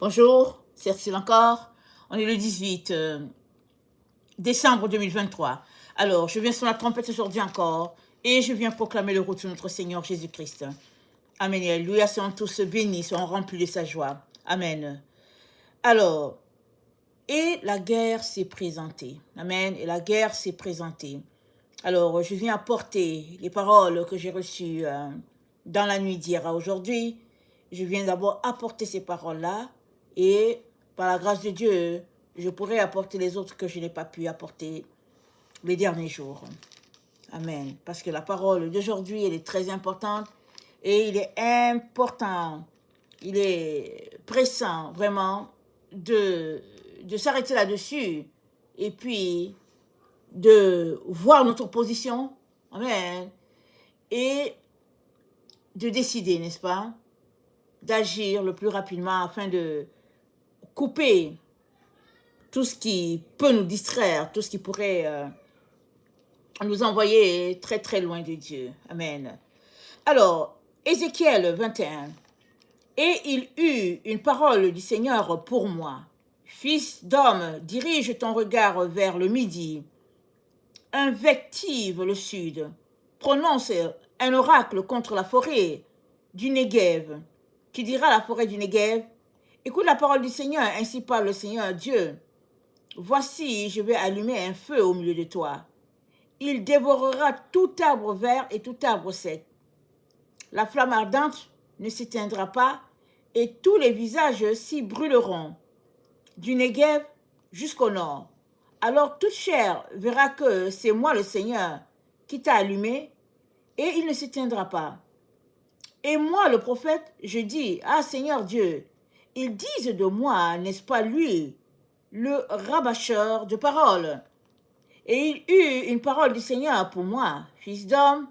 Bonjour, c'est Cyril encore. On est le 18 décembre 2023. Alors, je viens sur la trompette aujourd'hui encore et je viens proclamer le retour de notre Seigneur Jésus-Christ. Amen. Et alléluia, soyons tous bénis, soyons remplis de sa joie. Amen. Alors, et la guerre s'est présentée. Amen. Et la guerre s'est présentée. Alors, je viens apporter les paroles que j'ai reçues dans la nuit d'hier à aujourd'hui. Je viens d'abord apporter ces paroles-là et par la grâce de Dieu, je pourrai apporter les autres que je n'ai pas pu apporter les derniers jours. Amen. Parce que la parole d'aujourd'hui, elle est très importante et il est important, il est pressant vraiment de s'arrêter là-dessus et puis de voir notre position. Amen. Et de décider, n'est-ce pas, d'agir le plus rapidement afin de couper tout ce qui peut nous distraire, tout ce qui pourrait nous envoyer très très loin de Dieu. Amen. Alors, Ézéchiel 21. Et il eut une parole du Seigneur pour moi. Fils d'homme, dirige ton regard vers le midi. Invective le sud. Prononce un oracle contre la forêt du Négev. Tu diras à la forêt du Négev, écoute la parole du Seigneur, ainsi parle le Seigneur Dieu. Voici, je vais allumer un feu au milieu de toi. Il dévorera tout arbre vert et tout arbre sec. La flamme ardente ne s'éteindra pas et tous les visages s'y brûleront, du Négev jusqu'au nord. Alors toute chair verra que c'est moi le Seigneur qui t'a allumé et il ne s'éteindra pas. Et moi, le prophète, je dis, ah Seigneur Dieu, ils disent de moi, n'est-ce pas lui, le rabâcheur de paroles. Et il eut une parole du Seigneur pour moi, fils d'homme,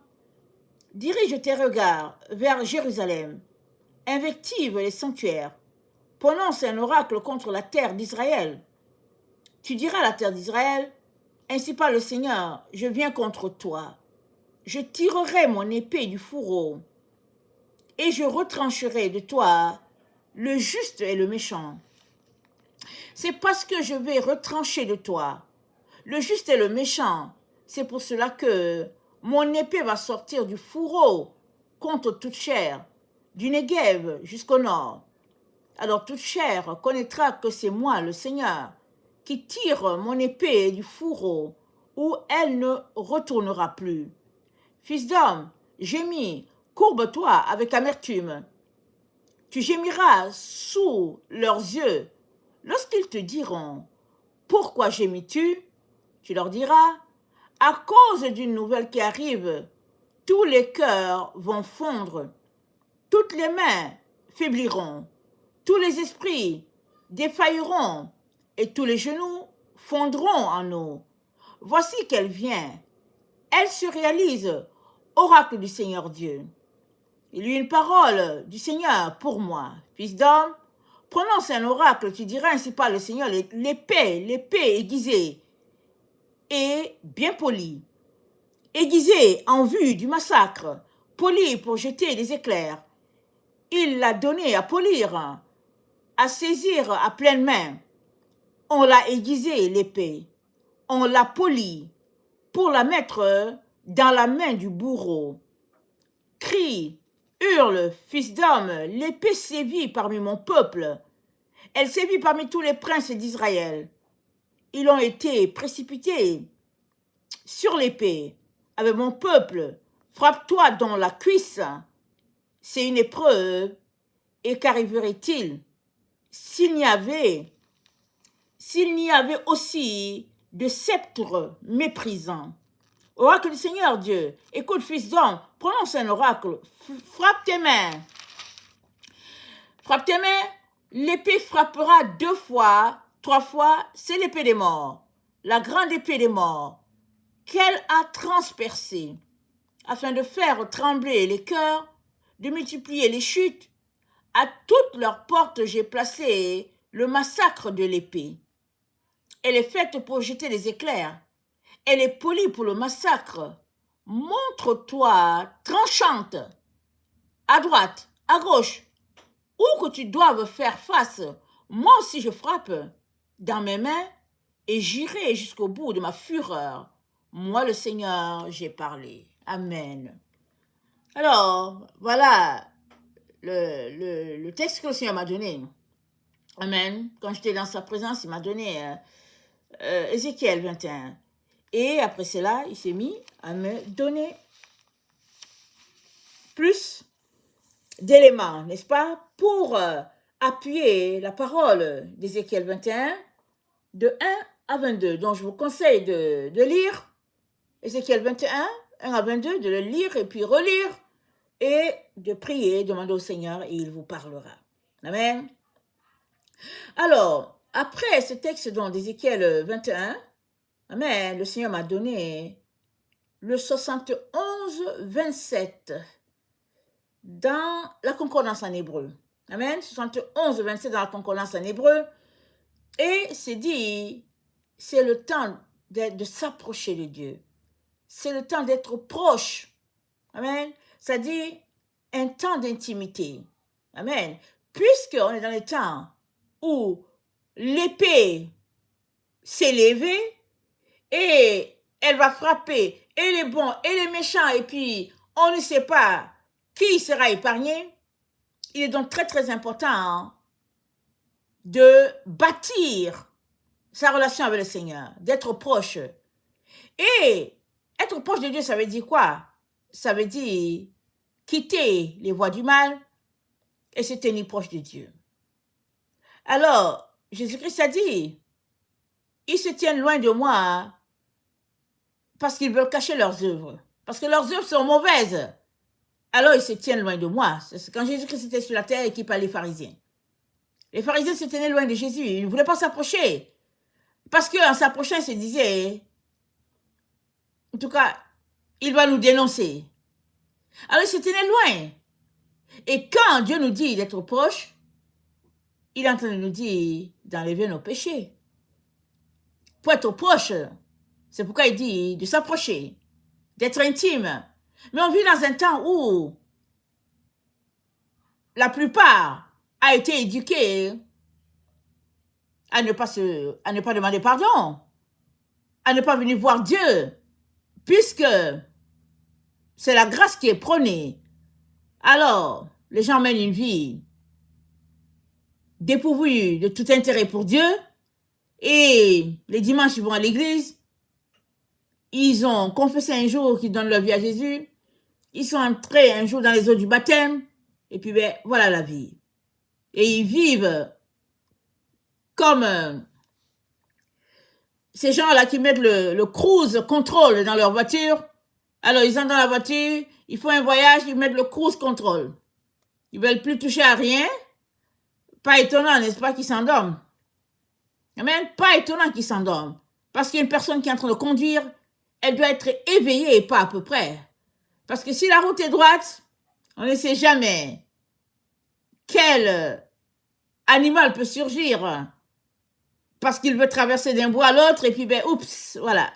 dirige tes regards vers Jérusalem, invective les sanctuaires, prononce un oracle contre la terre d'Israël. Tu diras à la terre d'Israël, ainsi parle le Seigneur, je viens contre toi. Je tirerai mon épée du fourreau et je retrancherai de toi le juste et le méchant. C'est parce que je vais retrancher de toi le juste et le méchant. C'est pour cela que mon épée va sortir du fourreau contre toute chair, du Négev jusqu'au nord. Alors toute chair connaîtra que c'est moi, le Seigneur, qui tire mon épée du fourreau, où elle ne retournera plus. Fils d'homme, gémis, courbe-toi avec amertume. Tu gémiras sous leurs yeux. Lorsqu'ils te diront, pourquoi gémis-tu? Tu leur diras, à cause d'une nouvelle qui arrive, tous les cœurs vont fondre, toutes les mains faibliront, tous les esprits défailleront et tous les genoux fondront en eau. Voici qu'elle vient, elle se réalise, oracle du Seigneur Dieu. Il y eut une parole du Seigneur pour moi, fils d'homme, prononce un oracle, tu diras ainsi par le Seigneur, l'épée aiguisée et bien polie, aiguisée en vue du massacre, polie pour jeter des éclairs. Il l'a donnée à polir, à saisir à pleine main. On l'a aiguisée, l'épée, on l'a polie pour la mettre dans la main du bourreau. Crie, hurle, fils d'homme, l'épée sévit parmi mon peuple. Elle sévit parmi tous les princes d'Israël. Ils ont été précipités sur l'épée. Avec mon peuple, frappe-toi dans la cuisse. C'est une épreuve. Et qu'arriverait-il s'il n'y avait aussi de sceptres méprisants? Oracle du Seigneur Dieu, écoute fils d'homme, prononce un oracle, frappe tes mains. Frappe tes mains, l'épée frappera 2 fois, 3 fois, c'est l'épée des morts, la grande épée des morts, qu'elle a transpercée, afin de faire trembler les cœurs, de multiplier les chutes. À toutes leurs portes, j'ai placé le massacre de l'épée. Elle est faite pour jeter des éclairs. Elle est polie pour le massacre. Montre-toi tranchante, à droite, à gauche, où que tu doives faire face moi aussi je frappe dans mes mains et j'irai jusqu'au bout de ma fureur. Moi, le Seigneur, j'ai parlé. Amen. Alors, voilà le texte que le Seigneur m'a donné. Amen. Quand j'étais dans sa présence, il m'a donné Ézéchiel 21. Et après cela, il s'est mis à me donner plus d'éléments, n'est-ce pas, pour appuyer la parole d'Ézéchiel 21 de 1 à 22. Donc, je vous conseille de lire Ézéchiel 21, 1 à 22, de le lire et puis relire et de prier, demander au Seigneur et il vous parlera. Amen. Alors, après ce texte d'Ézéchiel 21, amen, le Seigneur m'a donné le 71-27 dans la concordance en hébreu. Amen, 71-27 dans la concordance en hébreu. Et c'est dit, c'est le temps de s'approcher de Dieu. C'est le temps d'être proche. Amen. Ça dit un temps d'intimité. Amen. Puisqu'on est dans le temps où l'épée s'est levée et elle va frapper et les bons et les méchants et puis on ne sait pas qui sera épargné, il est donc très très important de bâtir sa relation avec le Seigneur, d'être proche. Et être proche de Dieu, ça veut dire quoi? Ça veut dire quitter les voies du mal et se tenir proche de Dieu. Alors, Jésus-Christ a dit, ils se tiennent loin de moi parce qu'ils veulent cacher leurs œuvres. Parce que leurs œuvres sont mauvaises. Alors, ils se tiennent loin de moi. C'est quand Jésus-Christ était sur la terre et qu'il parlait aux pharisiens. Les pharisiens se tenaient loin de Jésus. Ils ne voulaient pas s'approcher. Parce qu'en s'approchant, ils se disaient, en tout cas, il va nous dénoncer. Alors, ils se tenaient loin. Et quand Dieu nous dit d'être proche, il est en train de nous dire d'enlever nos péchés. Pour être proche, c'est pourquoi il dit de s'approcher, d'être intime. Mais on vit dans un temps où la plupart a été éduquée à ne pas demander pardon, à ne pas venir voir Dieu, puisque c'est la grâce qui est prônée. Alors, les gens mènent une vie dépourvue de tout intérêt pour Dieu, et les dimanches, ils vont à l'église, ils ont confessé un jour qu'ils donnent leur vie à Jésus, ils sont entrés un jour dans les eaux du baptême, et puis ben, voilà la vie. Et ils vivent comme ces gens-là qui mettent le cruise control dans leur voiture. Alors, ils entrent dans la voiture, ils font un voyage, ils mettent le cruise control. Ils ne veulent plus toucher à rien. Pas étonnant, n'est-ce pas, qu'ils s'endorment. Amen. Pas étonnant qu'ils s'endorment. Parce qu'une personne qui est en train de conduire, elle doit être éveillée et pas à peu près. Parce que si la route est droite, on ne sait jamais quel animal peut surgir parce qu'il veut traverser d'un bout à l'autre et puis, ben, oups, voilà.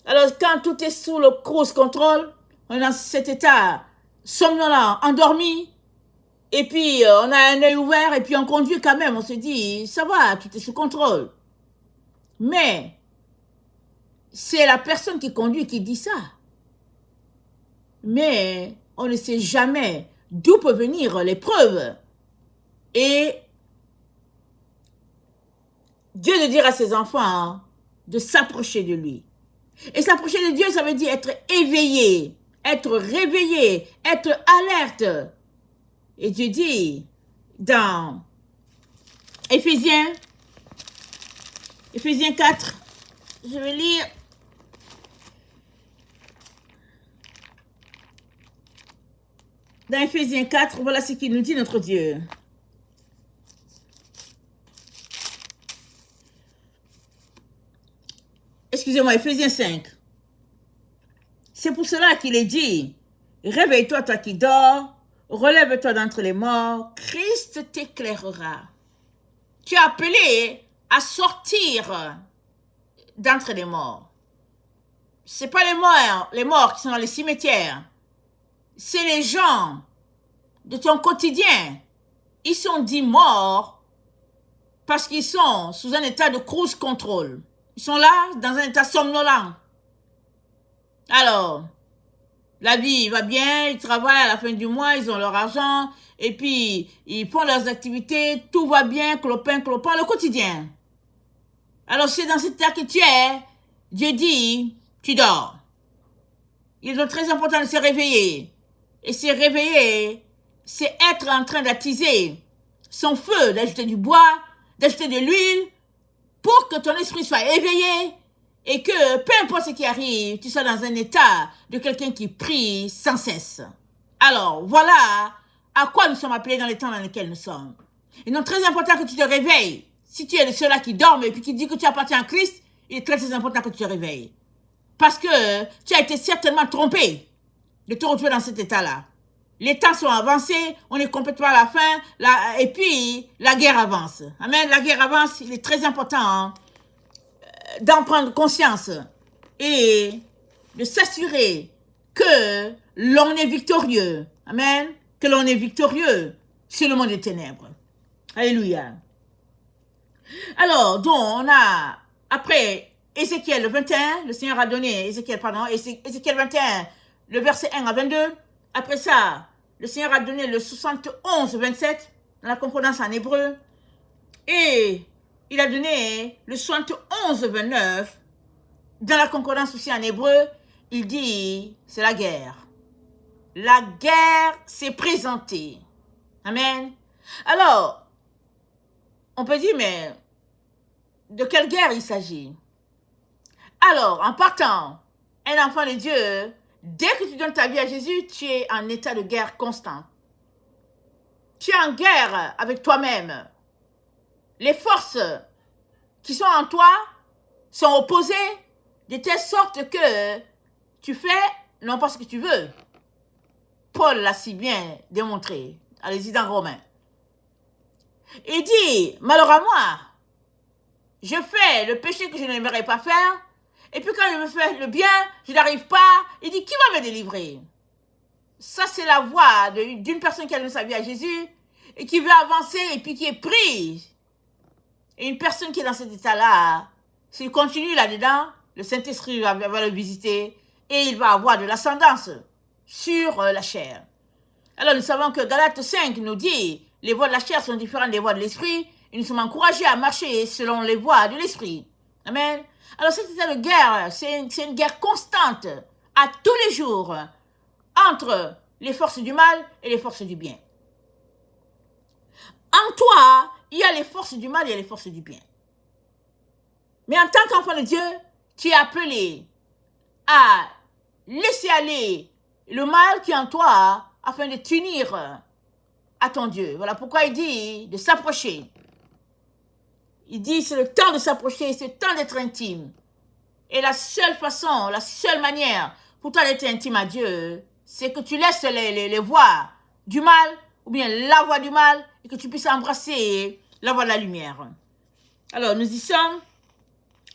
Alors, quand tout est sous le cruise control, on est dans cet état somnolent, endormi, et puis on a un œil ouvert et puis on conduit quand même, on se dit, ça va, tout est sous contrôle. Mais c'est la personne qui conduit qui dit ça. Mais on ne sait jamais d'où peut venir l'épreuve. Et Dieu de dire à ses enfants de s'approcher de lui. Et s'approcher de Dieu, ça veut dire être éveillé, être réveillé, être alerte. Et Dieu dit dans Éphésiens 4, je vais lire. Dans Éphésiens 4, voilà ce qu'il nous dit notre Dieu. Excusez-moi, Éphésiens 5. C'est pour cela qu'il est dit, réveille-toi, toi qui dors, relève-toi d'entre les morts, Christ t'éclairera. Tu es appelé à sortir d'entre les morts. Ce n'est pas les morts qui sont dans les cimetières. C'est les gens de ton quotidien. Ils sont dits morts Parce qu'ils sont sous un état de cruise control. Ils sont là dans un état somnolent. Alors, la vie va bien, ils travaillent à la fin du mois, ils ont leur argent, et puis ils font leurs activités, tout va bien, clopin, le quotidien. Alors, c'est dans cet état que tu es, Dieu dit, tu dors. Il est donc très important de se réveiller. Et se réveiller, c'est être en train d'attiser son feu, d'ajouter du bois, d'ajouter de l'huile, pour que ton esprit soit éveillé et que, peu importe ce qui arrive, tu sois dans un état de quelqu'un qui prie sans cesse. Alors, voilà à quoi nous sommes appelés dans les temps dans lesquels nous sommes. Il est donc très important que tu te réveilles. Si tu es de ceux-là qui dorment et puis qui disent que tu appartiens à Christ, il est très, très important que tu te réveilles. Parce que tu as été certainement trompé de te retrouver dans cet état-là. Les temps sont avancés, on est complètement à la fin, et puis la guerre avance. Amen, la guerre avance, il est très important d'en prendre conscience et de s'assurer que l'on est victorieux. Amen, que l'on est victorieux sur le monde des ténèbres. Alléluia. Alors, donc, on a, après Ézéchiel 21, le Seigneur a donné, Ézéchiel 21, le verset 1 à 22. Après ça, le Seigneur a donné le 71, 27, dans la concordance en hébreu. Et il a donné le 71, 29, dans la concordance aussi en hébreu. Il dit, c'est la guerre. La guerre s'est présentée. Amen. Alors, on peut dire, mais de quelle guerre il s'agit? Alors, en partant, un enfant de Dieu, dès que tu donnes ta vie à Jésus, tu es en état de guerre constante. Tu es en guerre avec toi-même. Les forces qui sont en toi sont opposées de telle sorte que tu fais non pas ce que tu veux. Paul l'a si bien démontré. Allez-y dans Romains. Il dit, malheur à moi, je fais le péché que je n'aimerais pas faire, et puis quand je me fais le bien, je n'arrive pas. Il dit, qui va me délivrer? Ça, c'est la voix d'une personne qui a donné sa vie à Jésus et qui veut avancer et puis qui est prise. Et une personne qui est dans cet état-là, s'il continue là-dedans, le Saint-Esprit va le visiter et il va avoir de l'ascendance sur la chair. Alors, nous savons que Galates 5 nous dit, les voies de la chair sont différentes des voies de l'esprit, et nous sommes encouragés à marcher selon les voies de l'esprit. Amen. Alors, cet état de guerre, c'est une guerre constante, à tous les jours, entre les forces du mal et les forces du bien. En toi, il y a les forces du mal et les forces du bien. Mais en tant qu'enfant de Dieu, tu es appelé à laisser aller le mal qui est en toi afin de t'unir à ton Dieu. Voilà pourquoi il dit de s'approcher. Il dit c'est le temps de s'approcher, c'est le temps d'être intime. Et la seule façon, la seule manière pour toi d'être intime à Dieu, c'est que tu laisses les voies du mal, ou bien la voie du mal, et que tu puisses embrasser la voie de la lumière. Alors, nous y sommes.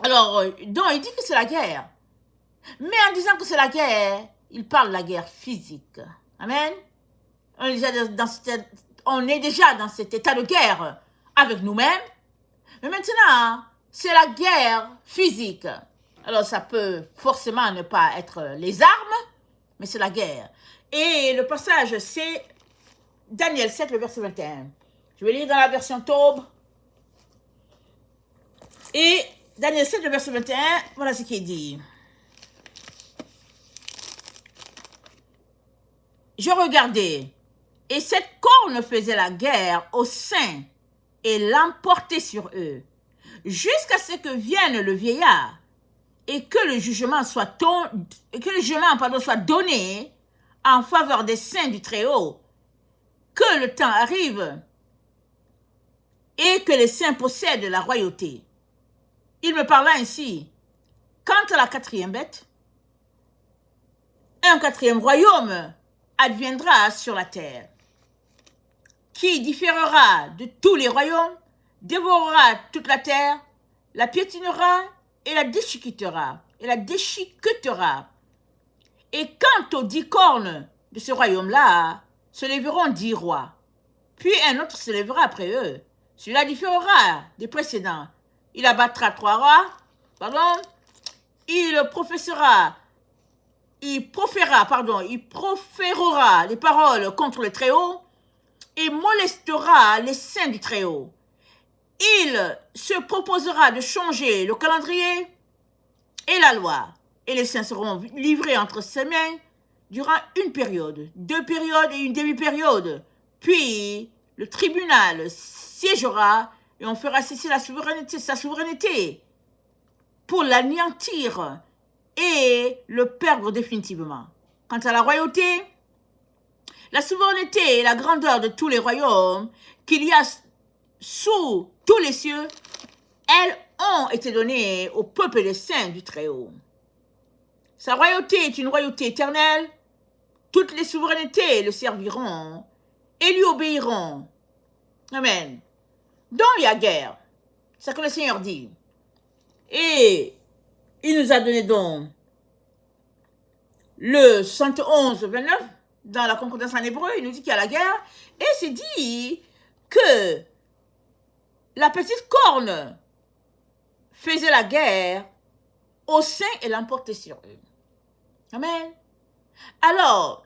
Alors, donc, il dit que c'est la guerre. Mais en disant que c'est la guerre, il parle de la guerre physique. Amen. On est déjà dans cet état de guerre avec nous-mêmes. Mais maintenant, c'est la guerre physique. Alors, ça peut forcément ne pas être les armes, mais c'est la guerre. Et le passage, c'est Daniel 7, le verset 21. Je vais lire dans la version Taube. Et Daniel 7, le verset 21, voilà ce qui est dit. Je regardais, et cette corne faisait la guerre aux saints et l'emportait sur eux, jusqu'à ce que vienne le vieillard et que le jugement soit donné en faveur des saints du Très-Haut, que le temps arrive et que les saints possèdent la royauté. Il me parla ainsi, quant à la quatrième bête, un quatrième royaume adviendra sur la terre, qui différera de tous les royaumes, dévorera toute la terre, la piétinera et la déchiquetera, Et quant aux 10 cornes de ce royaume-là, se lèveront 10 rois. Puis un autre se lèvera après eux, Cela différera des précédents. Il abattra 3 rois, pardon, il proférera les paroles contre le Très-Haut et molestera les saints du Très-Haut. Il se proposera de changer le calendrier et la loi, et les saints seront livrés entre ses mains durant une période, 2 périodes et une demi-période. Puis le tribunal siégera et on fera cesser sa souveraineté pour l'anéantir et le perdre définitivement. Quant à la royauté, la souveraineté et la grandeur de tous les royaumes qu'il y a sous tous les cieux, elles ont été données au peuple des saints du Très-Haut. Sa royauté est une royauté éternelle. Toutes les souverainetés le serviront et lui obéiront. Amen. Donc il y a guerre. C'est ce que le Seigneur dit. Et il nous a donné donc le 71, 29, dans la concordance en hébreu, il nous dit qu'il y a la guerre. Et c'est dit que la petite corne faisait la guerre aux saints et l'emportait sur eux. Amen. Alors,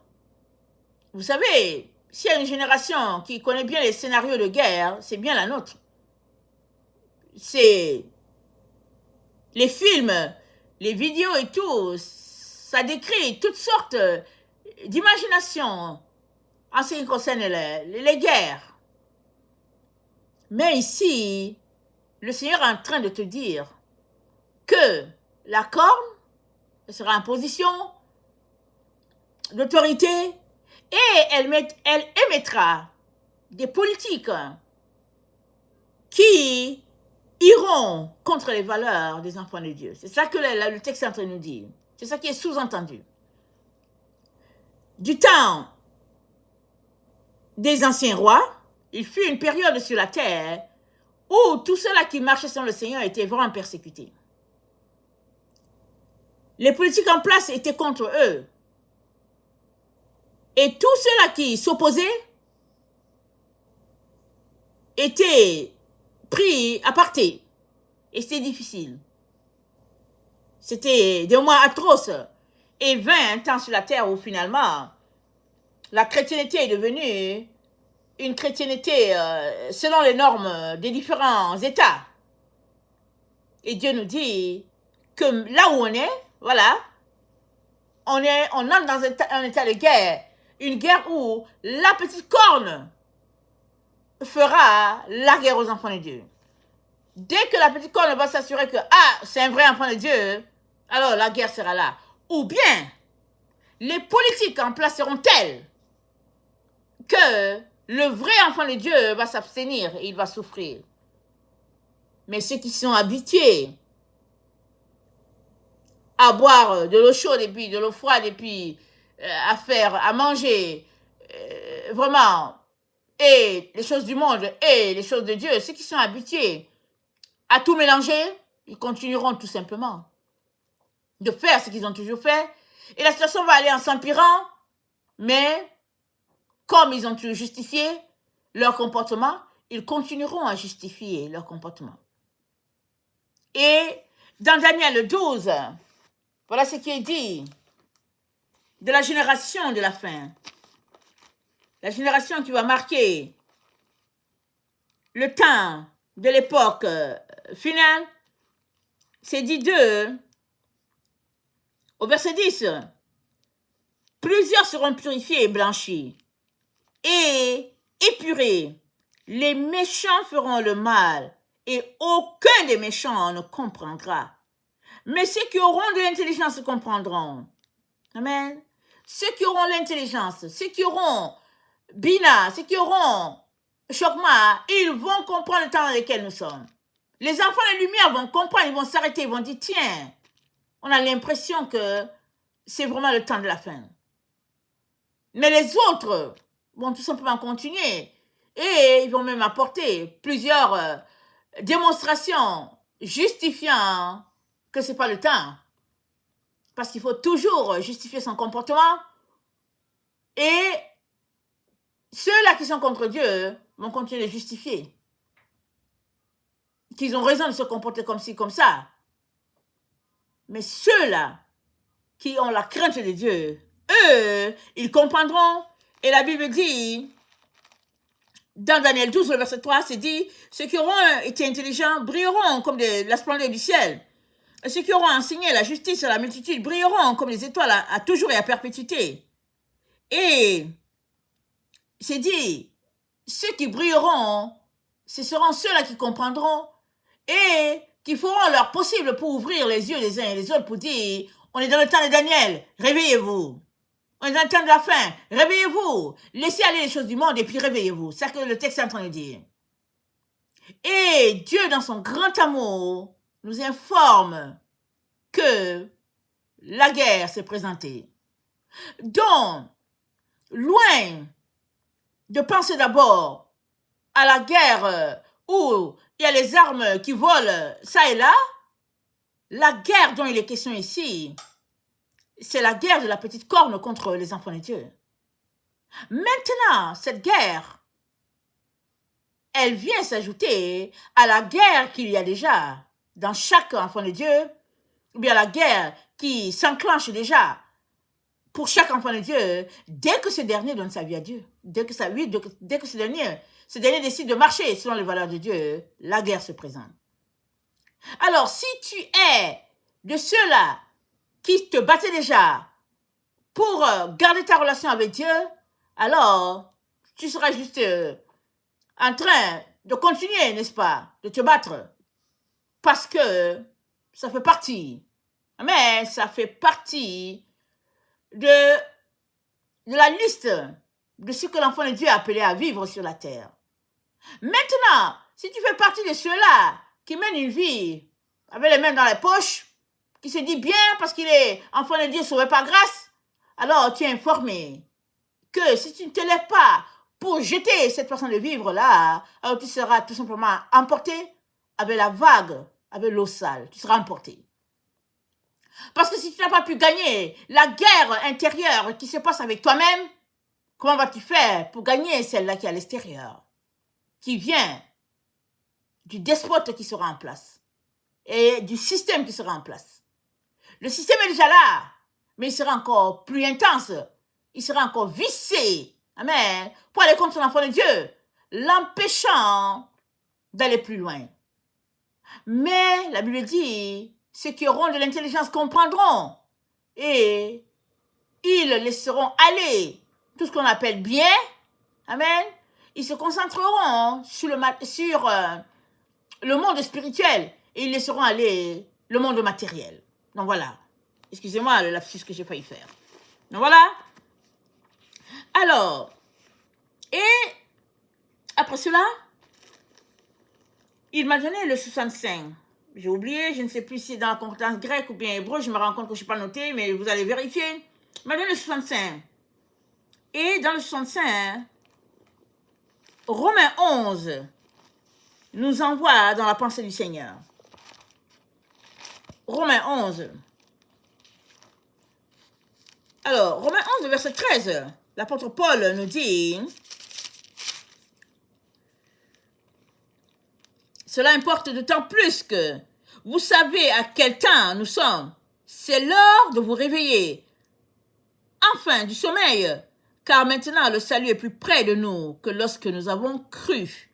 vous savez, s'il y a une génération qui connaît bien les scénarios de guerre, c'est bien la nôtre. C'est les films, les vidéos et tout, ça décrit toutes sortes d'imaginations en ce qui concerne les guerres. Mais ici, le Seigneur est en train de te dire que la corne sera en position d'autorité et elle émettra des politiques qui iront contre les valeurs des enfants de Dieu. C'est ça que le texte est en train de nous dire. C'est ça qui est sous-entendu. Du temps des anciens rois, il fut une période sur la terre où tous ceux-là qui marchaient sans le Seigneur étaient vraiment persécutés. Les politiques en place étaient contre eux. Et tous ceux-là qui s'opposaient étaient pris à parté. Et c'était difficile. C'était des mois atroces. Et 20 ans sur la terre où finalement, la chrétienté est devenue une chrétienté selon les normes des différents États. Et Dieu nous dit que là où on est, voilà, on entre dans un état de guerre. Une guerre où la petite corne fera la guerre aux enfants de Dieu. Dès que la petite corne va s'assurer que c'est un vrai enfant de Dieu, alors la guerre sera là. Ou bien, les politiques en place seront telles que le vrai enfant de Dieu va s'abstenir et il va souffrir. Mais ceux qui sont habitués à boire de l'eau chaude et puis de l'eau froide et puis à manger, vraiment, et les choses du monde et les choses de Dieu, ceux qui sont habitués à tout mélanger, ils continueront tout simplement de faire ce qu'ils ont toujours fait. Et la situation va aller en s'empirant, mais comme ils ont toujours justifié leur comportement, ils continueront à justifier leur comportement. Et dans Daniel 12, voilà ce qui est dit de la génération de la fin. La génération qui va marquer le temps de l'époque finale, c'est dit au verset 10. Plusieurs seront purifiés et blanchis et épurés. Les méchants feront le mal et aucun des méchants ne comprendra. Mais ceux qui auront de l'intelligence comprendront. Amen. Ceux qui auront l'intelligence, ceux qui auront Bina, ceux qui auront Chokma, ils vont comprendre le temps dans lequel nous sommes. Les enfants de lumière vont comprendre, ils vont s'arrêter, ils vont dire, tiens, on a l'impression que c'est vraiment le temps de la fin. Mais les autres vont tout simplement continuer et ils vont même apporter plusieurs démonstrations justifiant que ce n'est pas le temps. Parce qu'il faut toujours justifier son comportement. Et ceux-là qui sont contre Dieu vont continuer de justifier. qu'ils ont raison de se comporter comme ci, comme ça. Mais ceux-là qui ont la crainte de Dieu, eux, ils comprendront. Et la Bible dit, dans Daniel 12, le verset 3, c'est dit, ceux qui auront été intelligents brilleront comme la splendeur du ciel. Et ceux qui auront enseigné la justice à la multitude brilleront comme les étoiles à toujours et à perpétuité. Et c'est dit, ceux qui brilleront, ce seront ceux-là qui comprendront et qui feront leur possible pour ouvrir les yeux les uns et les autres pour dire, on est dans le temps de Daniel, réveillez-vous. On est dans le temps de la fin, réveillez-vous. Laissez aller les choses du monde et puis réveillez-vous. C'est ce que le texte est en train de dire. Et Dieu, dans son grand amour, nous informe que la guerre s'est présentée. Donc, loin de penser d'abord à la guerre où il y a les armes qui volent ça et là, la guerre dont il est question ici, c'est la guerre de la petite corne contre les enfants de Dieu. Maintenant, cette guerre, elle vient s'ajouter à la guerre qu'il y a déjà dans chaque enfant de Dieu, ou bien la guerre qui s'enclenche déjà pour chaque enfant de Dieu, dès que ce dernier donne sa vie à Dieu, dès que ce dernier décide de marcher selon les valeurs de Dieu, la guerre se présente. Alors, si tu es de ceux-là qui te battaient déjà pour garder ta relation avec Dieu, alors tu seras juste en train de continuer, n'est-ce pas, de te battre, parce que ça fait partie, mais ça fait partie de la liste de ce que l'enfant de Dieu est appelé à vivre sur la terre. Maintenant, si tu fais partie de ceux-là qui mènent une vie avec les mains dans les poches, qui se dit bien parce qu'il est enfant de Dieu sauvé par grâce, alors tu es informé que si tu ne te lèves pas pour jeter cette façon de vivre-là, alors tu seras tout simplement emporté avec la vague, avec l'eau sale. Tu seras emporté. Parce que si tu n'as pas pu gagner la guerre intérieure qui se passe avec toi-même, comment vas-tu faire pour gagner celle-là qui est à l'extérieur, qui vient du despote qui sera en place et du système qui sera en place? Le système est déjà là, mais il sera encore plus intense. Il sera encore vicié. Amen. Pour aller contre l'enfant de Dieu, l'empêchant d'aller plus loin. Mais la Bible dit, ceux qui auront de l'intelligence comprendront et ils laisseront aller tout ce qu'on appelle bien. Amen. Ils se concentreront sur le monde spirituel et ils laisseront aller le monde matériel. Donc voilà. Excusez-moi le lapsus que j'ai failli faire. Donc voilà. Alors, et après cela, il m'a donné le 65. J'ai oublié, je ne sais plus si c'est dans la concordance grecque ou bien hébreu, je me rends compte que je ne suis pas noté, mais vous allez vérifier. Il m'a donné le 65. Et dans le 65, Romains 11 nous envoie dans la pensée du Seigneur. Romains 11. Alors, Romains 11, verset 13, l'apôtre Paul nous dit, cela importe d'autant plus que vous savez à quel temps nous sommes. C'est l'heure de vous réveiller. Enfin, du sommeil, car maintenant le salut est plus près de nous que lorsque nous avons cru.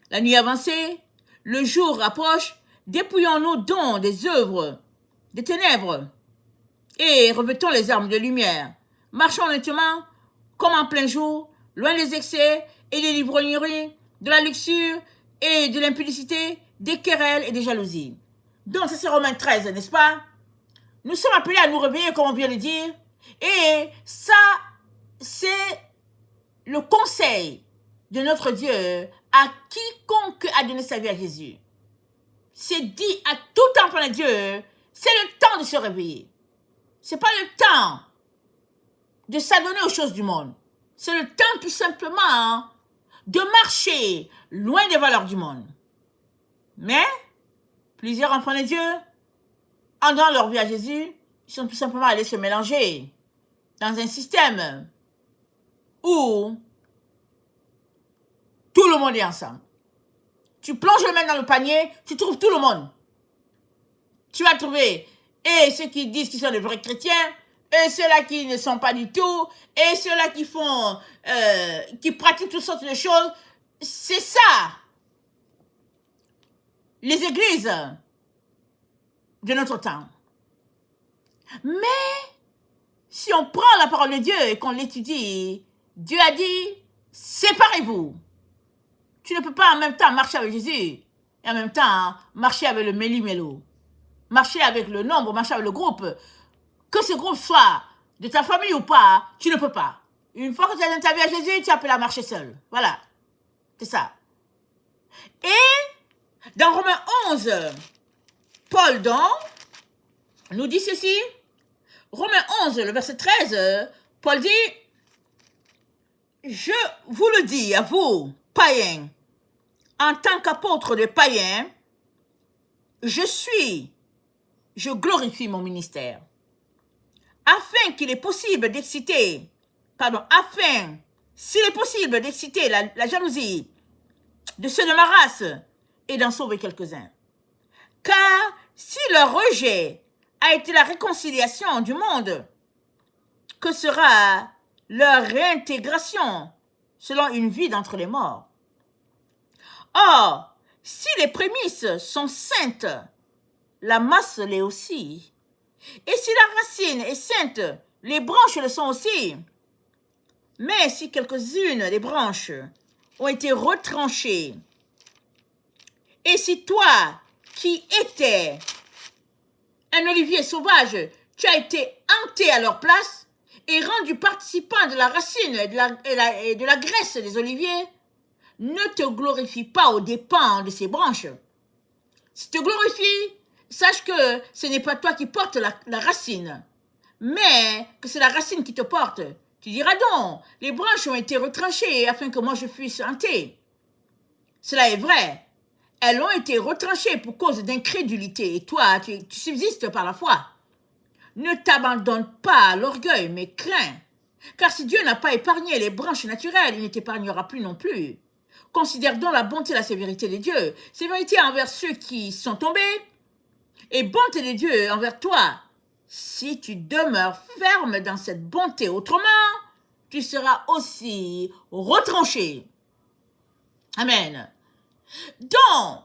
La nuit avancée, le jour rapproche, dépouillons-nous donc des œuvres, des ténèbres, et revêtons les armes de lumière. Marchons honnêtement, comme en plein jour, loin des excès et des ivrogneries, de la luxure et de l'impudicité, des querelles et des jalousies. Donc, c'est Romains 13, n'est-ce pas? Nous sommes appelés à nous réveiller, comme on vient de dire, et ça, c'est le conseil de notre Dieu à quiconque a donné sa vie à Jésus. C'est dit à tout enfant de Dieu, c'est le temps de se réveiller. C'est pas le temps de s'adonner aux choses du monde. C'est le temps tout simplement de marcher loin des valeurs du monde. Mais plusieurs enfants de Dieu, en donnant leur vie à Jésus, ils sont tout simplement allés se mélanger dans un système où tout le monde est ensemble. tu plonges le main dans le panier, tu trouves tout le monde. Tu vas trouver et ceux qui disent qu'ils sont des vrais chrétiens, et ceux-là qui ne sont pas du tout, et ceux-là qui font, qui pratiquent toutes sortes de choses. C'est ça, les églises de notre temps. Mais si on prend la parole de Dieu et qu'on l'étudie, Dieu a dit, séparez-vous. Tu ne peux pas en même temps marcher avec Jésus et en même temps marcher avec le méli-mélo. Marcher avec le nombre, marcher avec le groupe. Que ce groupe soit de ta famille ou pas, tu ne peux pas. Une fois que tu as donné ta vie à Jésus, tu appelles à marcher seul. Voilà. C'est ça. Et dans Romains 11, Paul donc nous dit ceci. Romains 11, le verset 13, Paul dit, je vous le dis à vous, païens, en tant qu'apôtre des païens, je glorifie mon ministère, afin qu'il est possible d'exciter, s'il est possible d'exciter la jalousie de ceux de ma race et d'en sauver quelques-uns. Car si leur rejet a été la réconciliation du monde, que sera leur réintégration selon une vie d'entre les morts? Or, si les prémices sont saintes, la masse l'est aussi. Et si la racine est sainte, les branches le sont aussi. Mais si quelques-unes des branches ont été retranchées, et si toi, qui étais un olivier sauvage, tu as été hanté à leur place et rendu participant de la racine et de la graisse des oliviers, ne te glorifie pas aux dépens de ces branches. Si tu te glorifies, sache que ce n'est pas toi qui portes la racine, mais que c'est la racine qui te porte. Tu diras donc, les branches ont été retranchées afin que moi je puisse hanter. Cela est vrai. Elles ont été retranchées pour cause d'incrédulité et toi, tu subsistes par la foi. Ne t'abandonne pas à l'orgueil, mais crains. Car si Dieu n'a pas épargné les branches naturelles, il ne t'épargnera plus non plus. Considère donc la bonté et la sévérité de Dieu. Sévérité envers ceux qui sont tombés et bonté de Dieu envers toi. Si tu demeures ferme dans cette bonté, autrement, tu seras aussi retranché. Amen. Donc,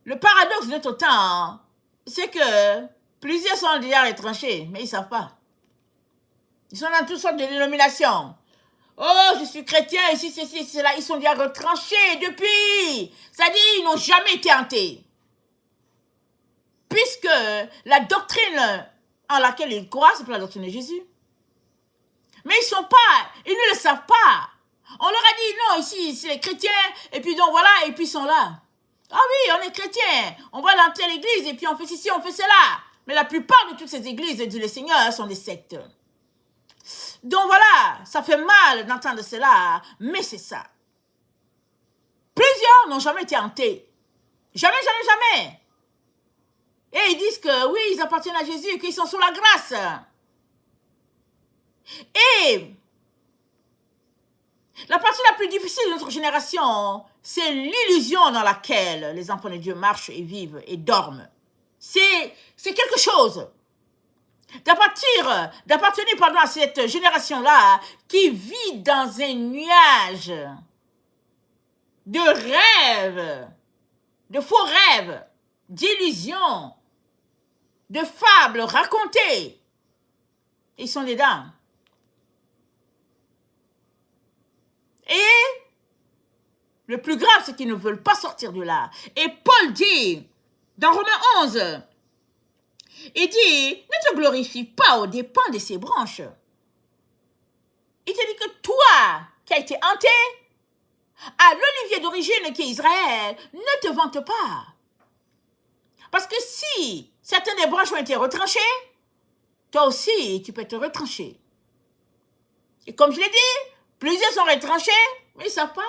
le paradoxe de notre temps, c'est que plusieurs sont déjà retranchés, mais ils ne savent pas. Ils sont dans toutes sortes de dénominations. Oh, je suis chrétien, ici, ceci, cela. Ils sont déjà retranchés depuis. C'est-à-dire, ils n'ont jamais été hantés. Puisque la doctrine en laquelle ils croient, c'est pas la doctrine de Jésus. Mais ils ne le savent pas. On leur a dit, non, ici, c'est les chrétiens, et puis donc voilà, et puis ils sont là. Ah oui, on est chrétiens, on va dans telle église, et puis on fait ceci, on fait cela. Mais la plupart de toutes ces églises, dit le Seigneur, sont des sectes. Donc voilà, ça fait mal d'entendre cela, mais c'est ça. Plusieurs n'ont jamais été hantés. Jamais, jamais, jamais. Et ils disent que oui, ils appartiennent à Jésus, qu'ils sont sous la grâce. Et la partie la plus difficile de notre génération, c'est l'illusion dans laquelle les enfants de Dieu marchent et vivent et dorment. C'est quelque chose d'appartenir à cette génération-là qui vit dans un nuage de rêves, de faux rêves, d'illusions, de fables racontées. Ils sont dedans. Et le plus grave, c'est qu'ils ne veulent pas sortir de là. Et Paul dit, dans Romains 11, il dit, ne te glorifie pas aux dépens de ces branches. Il te dit que toi, qui as été hanté, à l'olivier d'origine qui est Israël, ne te vante pas. Parce que si certaines des branches ont été retranchées, toi aussi, tu peux être retranché. Et comme je l'ai dit, plusieurs sont retranchés, mais ils ne savent pas.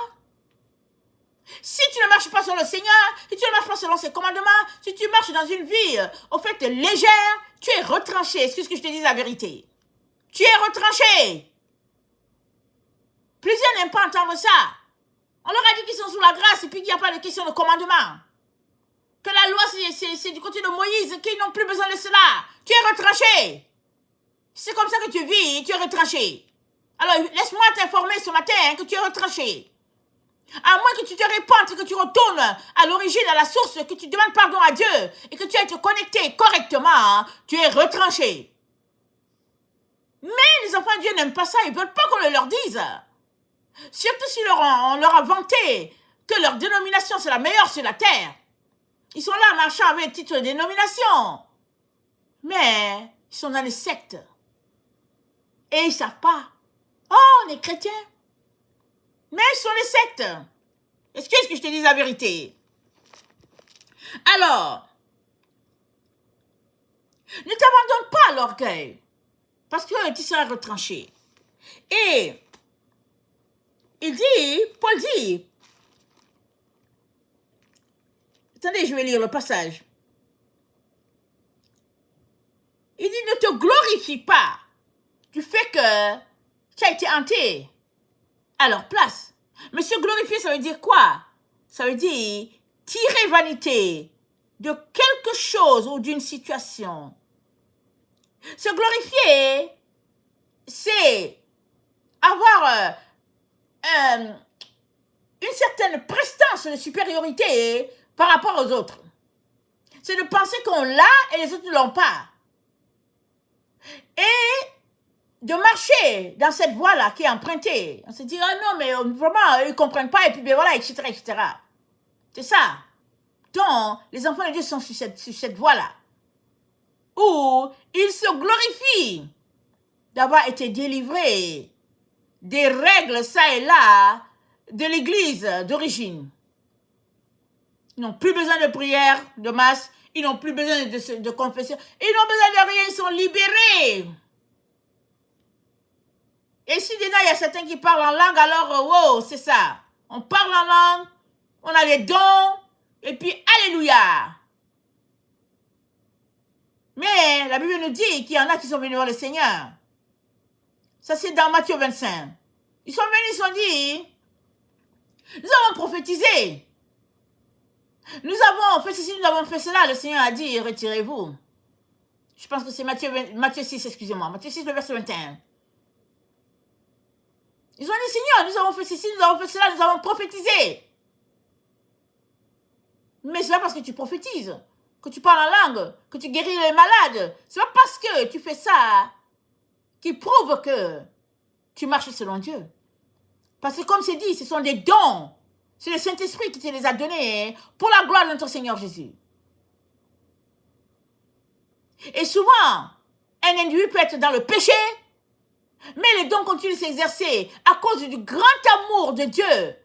Si tu ne marches pas sur le Seigneur, si tu ne marches pas selon ses commandements, si tu marches dans une vie, au fait, légère, tu es retranché. Excuse que je te dise la vérité. Tu es retranché. Plusieurs n'aiment pas entendre ça. On leur a dit qu'ils sont sous la grâce et puis qu'il n'y a pas de question de commandement. Que la loi, c'est du côté de Moïse, qu'ils n'ont plus besoin de cela. Tu es retranché. C'est comme ça que tu vis, tu es retranché. Alors, laisse-moi t'informer ce matin que tu es retranché. À moins que tu te répandes, que tu retournes à l'origine, à la source, que tu demandes pardon à Dieu et que tu aies été connecté correctement, tu es retranché. Mais les enfants de Dieu n'aiment pas ça, ils ne veulent pas qu'on le leur dise. Surtout si on leur a vanté que leur dénomination c'est la meilleure sur la terre. Ils sont là marchant avec titre de dénomination. Mais ils sont dans les sectes. Et ils ne savent pas. Oh, on est chrétiens. Mais ils sont les sectes. Excuse que je te dise la vérité. Alors, ne t'abandonne pas à l'orgueil. Parce que tu seras retranché. Et il dit, Paul dit, attendez, je vais lire le passage. Il dit, ne te glorifie pas du fait que tu as été hanté à leur place. Mais se glorifier, ça veut dire quoi? Ça veut dire tirer vanité de quelque chose ou d'une situation. Se glorifier, c'est avoir une certaine prestance de supériorité par rapport aux autres. C'est de penser qu'on l'a et les autres ne l'ont pas. Et de marcher dans cette voie-là qui est empruntée. On se dit, ah non, mais vraiment, ils ne comprennent pas, et puis ben voilà, etc., etc. C'est ça. Donc, les enfants de Dieu sont sur cette voie-là. Où ils se glorifient d'avoir été délivrés des règles, ça et là, de l'église d'origine. Ils n'ont plus besoin de prière, de masse, ils n'ont plus besoin de confession, ils n'ont besoin de rien, ils sont libérés. Et si dedans, il y a certains qui parlent en langue, alors, wow, c'est ça. On parle en langue, on a les dons, et puis, alléluia. Mais la Bible nous dit qu'il y en a qui sont venus voir le Seigneur. Ça, c'est dans Matthieu 25. Ils sont venus, ils se sont dit, nous avons prophétisé. Nous avons fait ceci, nous avons fait cela. Le Seigneur a dit, retirez-vous. Je pense que c'est Matthieu 6, excusez-moi. Matthieu 6, le verset 21. Ils ont dit, Seigneur, nous avons fait ceci, nous avons fait cela, nous avons prophétisé. Mais c'est pas parce que tu prophétises, que tu parles en langue, que tu guéris les malades. C'est pas parce que tu fais ça qui prouve que tu marches selon Dieu. Parce que comme c'est dit, ce sont des dons. C'est le Saint-Esprit qui te les a donnés pour la gloire de notre Seigneur Jésus. Et souvent, un individu peut être dans le péché, mais les dons continuent de s'exercer à cause du grand amour de Dieu.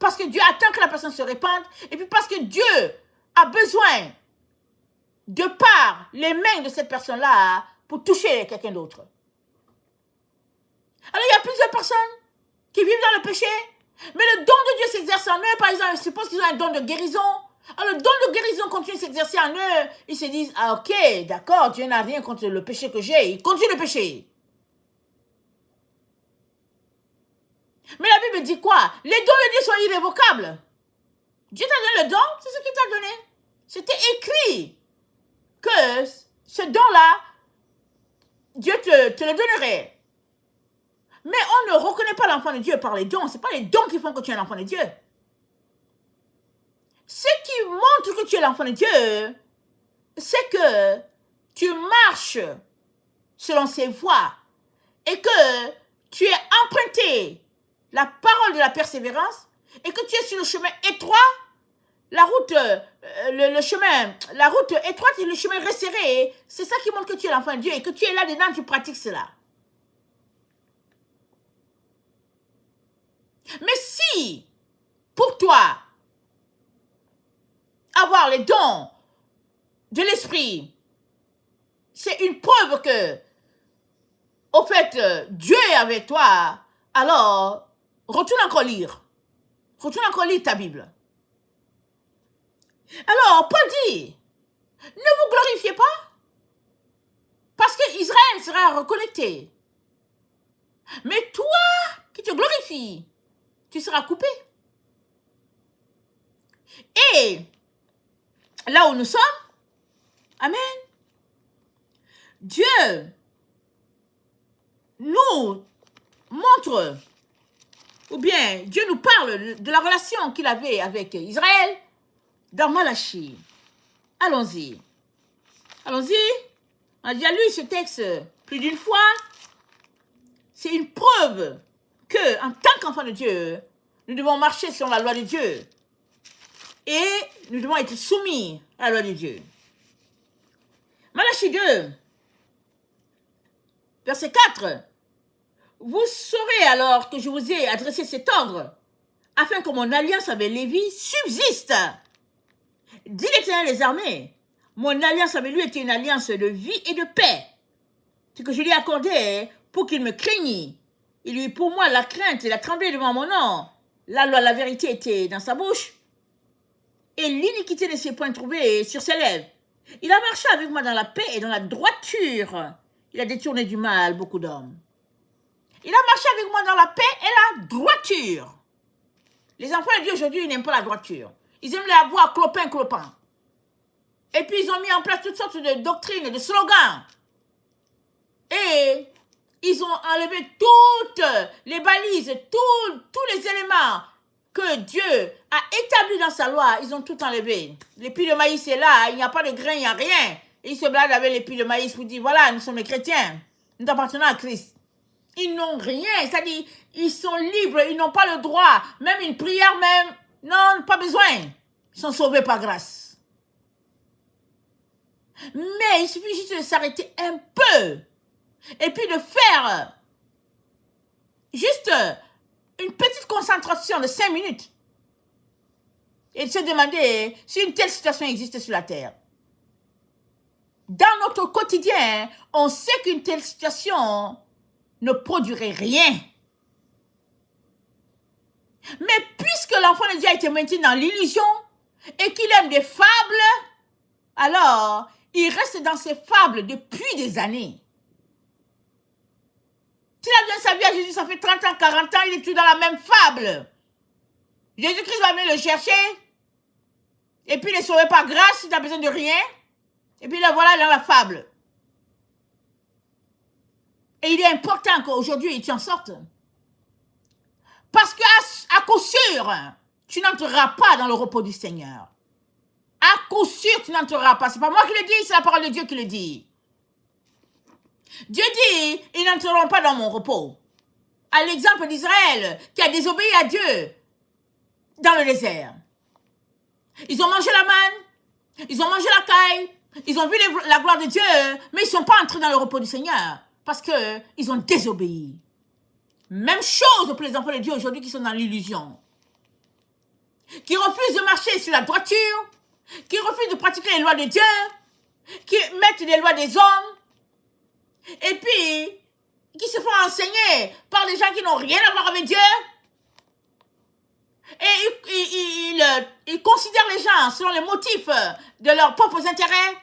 Parce que Dieu attend que la personne se répande. Et puis parce que Dieu a besoin, de par les mains de cette personne-là, pour toucher quelqu'un d'autre. Alors il y a plusieurs personnes qui vivent dans le péché, mais le don de Dieu s'exerce en eux. Par exemple, je suppose qu'ils ont un don de guérison. Alors le don de guérison continue de s'exercer en eux. Ils se disent, ah ok, d'accord, Dieu n'a rien contre le péché que j'ai. Ils continuent de pécher. Mais la Bible dit quoi? Les dons de Dieu sont irrévocables. Dieu t'a donné le don, c'est ce qu'il t'a donné. C'était écrit que ce don-là, Dieu te le donnerait. Mais on ne reconnaît pas l'enfant de Dieu par les dons. Ce n'est pas les dons qui font que tu es un enfant de Dieu. Ce qui montre que tu es l'enfant de Dieu, c'est que tu marches selon ses voies et que tu es emprunté la parole de la persévérance et que tu es sur le chemin étroit, la route, la route étroite et le chemin resserré. C'est ça qui montre que tu es l'enfant de Dieu et que tu es là-dedans, tu pratiques cela. Mais si, pour toi, avoir les dons de l'esprit, c'est une preuve que, au fait, Dieu est avec toi, alors, retourne encore lire. Retourne encore lire ta Bible. Alors, Paul dit, ne vous glorifiez pas, parce que Israël sera reconnecté. Mais toi, qui te glorifies, tu seras coupé. Et là où nous sommes, amen, Dieu nous montre, ou bien Dieu nous parle de la relation qu'il avait avec Israël dans Malachie. Allons-y. Allons-y. On a déjà lu ce texte plus d'une fois. C'est une preuve que, en tant qu'enfants de Dieu, nous devons marcher selon la loi de Dieu. Et nous devons être soumis à la loi de Dieu. Malachie 2, verset 4. Vous saurez alors que je vous ai adressé cet ordre, afin que mon alliance avec Lévi subsiste. Dit l'Éternel des armées, mon alliance avec lui était une alliance de vie et de paix. Ce que je lui ai accordé pour qu'il me craignît. Il eut pour moi la crainte et la tremblée devant mon nom. La loi, la vérité était dans sa bouche. Et l'iniquité ne s'est point trouvée sur ses lèvres. Il a marché avec moi dans la paix et dans la droiture. Il a détourné du mal beaucoup d'hommes. Il a marché avec moi dans la paix et la droiture. Les enfants de Dieu aujourd'hui, ils n'aiment pas la droiture. Ils aiment la voix clopin. Et puis ils ont mis en place toutes sortes de doctrines, de slogans. Et ils ont enlevé toutes les balises, tous les éléments que Dieu a établis dans sa loi. Ils ont tout enlevé. L'épi de maïs est là, il n'y a pas de grain, il n'y a rien. Et ils se baladent avec l'épi de maïs pour dire, voilà, nous sommes les chrétiens. Nous appartenons à Christ. Ils n'ont rien, c'est-à-dire, ils sont libres, ils n'ont pas le droit, même une prière même, non, pas besoin. Ils sont sauvés par grâce. Mais il suffit juste de s'arrêter un peu, et puis de faire juste une petite concentration de 5 minutes, et de se demander si une telle situation existe sur la terre. Dans notre quotidien, on sait qu'une telle situation ne produirait rien. Mais puisque l'enfant de Dieu a été maintenu dans l'illusion et qu'il aime des fables, alors il reste dans ces fables depuis des années. S'il a donné sa vie à Jésus, ça fait 30 ans, 40 ans, il est toujours dans la même fable. Jésus-Christ va venir le chercher et puis il est sauvé par grâce, il n'a besoin de rien. Et puis là, voilà, dans la fable. Et il est important qu'aujourd'hui, tu en sortes. Parce qu'à coup sûr, tu n'entreras pas dans le repos du Seigneur. À coup sûr, tu n'entreras pas. Ce n'est pas moi qui le dis, c'est la parole de Dieu qui le dit. Dieu dit, ils n'entreront pas dans mon repos. À l'exemple d'Israël, qui a désobéi à Dieu dans le désert. Ils ont mangé la manne, ils ont mangé la caille, ils ont vu la gloire de Dieu, mais ils ne sont pas entrés dans le repos du Seigneur. Parce qu'ils ont désobéi. Même chose pour les enfants de Dieu aujourd'hui qui sont dans l'illusion. Qui refusent de marcher sur la droiture, qui refusent de pratiquer les lois de Dieu, qui mettent les lois des hommes, et puis qui se font enseigner par des gens qui n'ont rien à voir avec Dieu. Et ils considèrent les gens selon les motifs de leurs propres intérêts.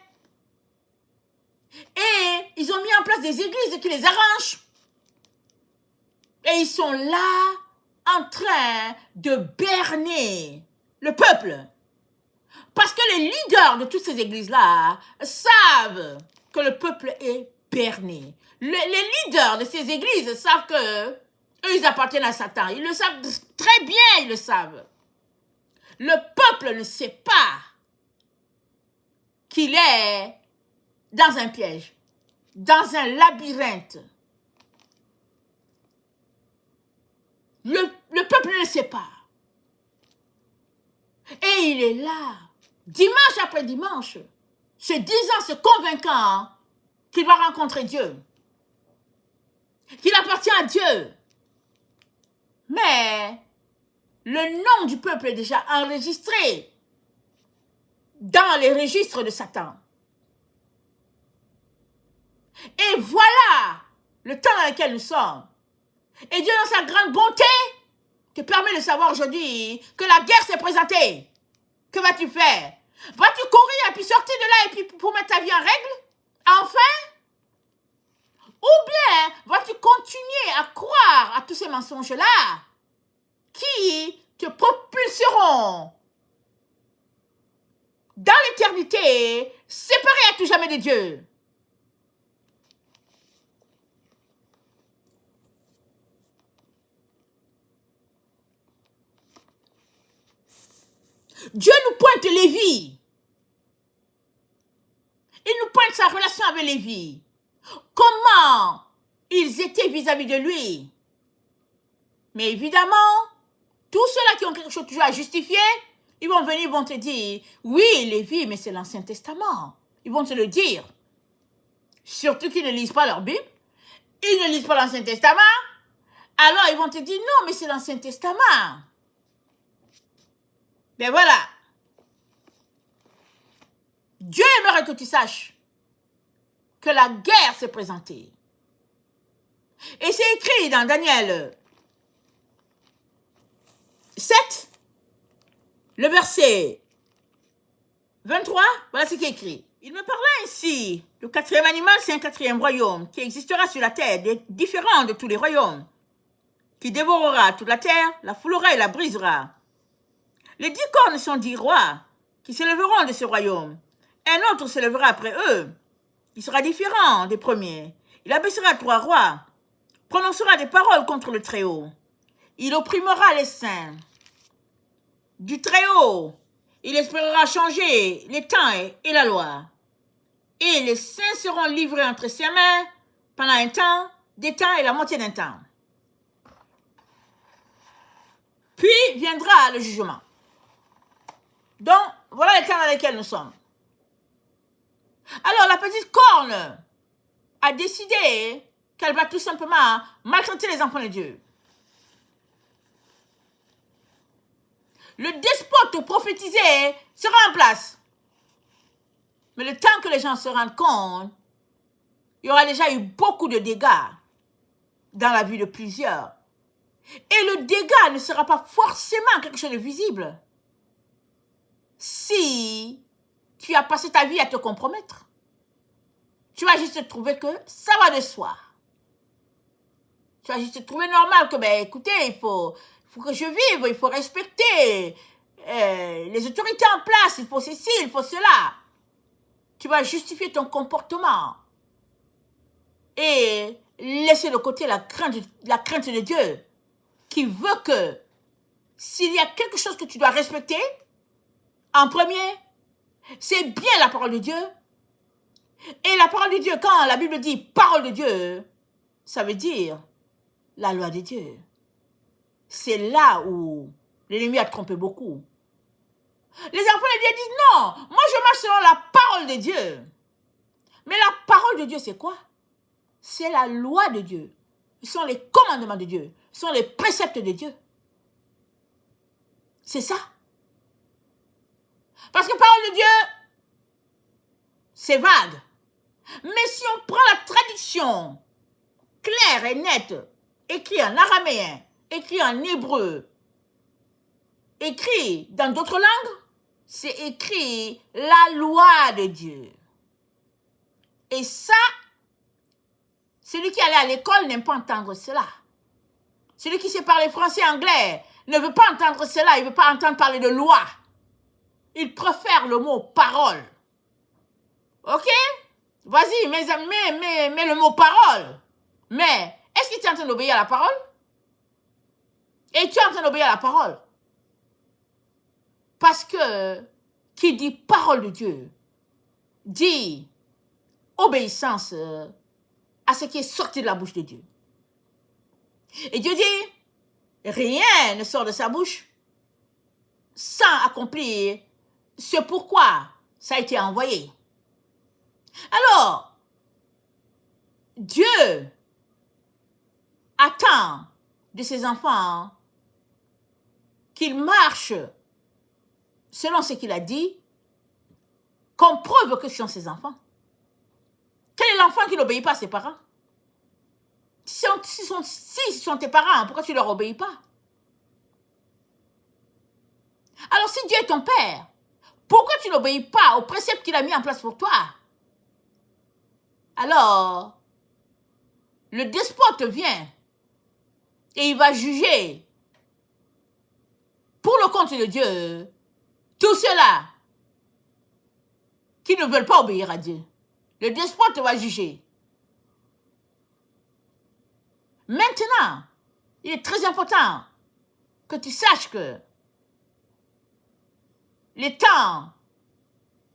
Et ils ont mis en place des églises qui les arrangent. Et ils sont là en train de berner le peuple. Parce que les leaders de toutes ces églises-là savent que le peuple est berné. Les leaders de ces églises savent que eux, ils appartiennent à Satan. Ils le savent très bien, ils le savent. Le peuple ne sait pas qu'il est dans un piège, dans un labyrinthe. Le peuple ne le sait pas. Et il est là, dimanche après dimanche, se disant, se convainquant qu'il va rencontrer Dieu, qu'il appartient à Dieu. Mais le nom du peuple est déjà enregistré dans les registres de Satan. Et voilà le temps dans lequel nous sommes. Et Dieu, dans sa grande bonté, te permet de savoir aujourd'hui que la guerre s'est présentée. Que vas-tu faire? Vas-tu courir et puis sortir de là et puis pour mettre ta vie en règle? Enfin? Ou bien vas-tu continuer à croire à tous ces mensonges-là qui te propulseront dans l'éternité, séparés à tout jamais de Dieu. Dieu nous pointe Lévi. Il nous pointe sa relation avec Lévi. Comment ils étaient vis-à-vis de lui. Mais évidemment, tous ceux-là qui ont quelque chose toujours à justifier, ils vont venir, ils vont te dire, oui, Lévi, mais c'est l'Ancien Testament. Ils vont te le dire. Surtout qu'ils ne lisent pas leur Bible. Ils ne lisent pas l'Ancien Testament. Alors, ils vont te dire, non, mais c'est l'Ancien Testament. Mais voilà. Dieu aimerait que tu saches que la guerre s'est présentée. Et c'est écrit dans Daniel 7, le verset 23, voilà ce qui est écrit. Il me parla ainsi, le quatrième animal, c'est un quatrième royaume qui existera sur la terre, différent de tous les royaumes, qui dévorera toute la terre, la foulera et la brisera. Les 10 cornes sont 10 rois qui s'élèveront de ce royaume. Un autre s'élèvera après eux. Il sera différent des premiers. Il abaissera 3 rois, prononcera des paroles contre le Très-Haut. Il opprimera les saints du Très-Haut. Il espérera changer les temps et la loi. Et les saints seront livrés entre ses mains pendant un temps, des temps et la moitié d'un temps. Puis viendra le jugement. Donc, voilà les temps dans lesquels nous sommes. Alors, la petite corne a décidé qu'elle va tout simplement maltraiter les enfants de Dieu. Le despote prophétisé sera en place. Mais le temps que les gens se rendent compte, il y aura déjà eu beaucoup de dégâts dans la vie de plusieurs. Et le dégât ne sera pas forcément quelque chose de visible. Si tu as passé ta vie à te compromettre, tu vas juste te trouver que ça va de soi. Tu vas juste te trouver normal que, ben écoutez, il faut que je vive, il faut respecter les autorités en place, il faut ceci, il faut cela. Tu vas justifier ton comportement et laisser de côté la crainte de Dieu qui veut que s'il y a quelque chose que tu dois respecter, en premier, c'est bien la parole de Dieu. Et la parole de Dieu, quand la Bible dit parole de Dieu, ça veut dire la loi de Dieu. C'est là où l'ennemi a trompé beaucoup. Les enfants de Dieu disent non, moi je marche selon la parole de Dieu. Mais la parole de Dieu, c'est quoi? C'est la loi de Dieu. Ce sont les commandements de Dieu. Ce sont les préceptes de Dieu. C'est ça. Parce que parole de Dieu, c'est vague. Mais si on prend la traduction claire et nette, écrit en araméen, écrit en hébreu, écrit dans d'autres langues, c'est écrit la loi de Dieu. Et ça, celui qui allait à l'école n'aime pas entendre cela. Celui qui sait parler français et anglais ne veut pas entendre cela, il ne veut pas entendre parler de loi. Il préfère le mot parole. Ok? Vas-y, mets le mot parole. Mais, est-ce que tu es en train d'obéir à la parole? Et tu es en train d'obéir à la parole. Parce que, qui dit parole de Dieu, dit obéissance à ce qui est sorti de la bouche de Dieu. Et Dieu dit, rien ne sort de sa bouche sans accomplir ce pourquoi ça a été envoyé. Alors, Dieu attend de ses enfants qu'ils marchent selon ce qu'il a dit, qu'on prouve que ce sont ses enfants. Quel est l'enfant qui n'obéit pas à ses parents? Si ce sont tes parents, pourquoi tu ne leur obéis pas? Alors si Dieu est ton père, pourquoi tu n'obéis pas aux préceptes qu'il a mis en place pour toi? Alors, le despote vient et il va juger pour le compte de Dieu, tous ceux-là qui ne veulent pas obéir à Dieu, le despote va juger. Maintenant, il est très important que tu saches que les temps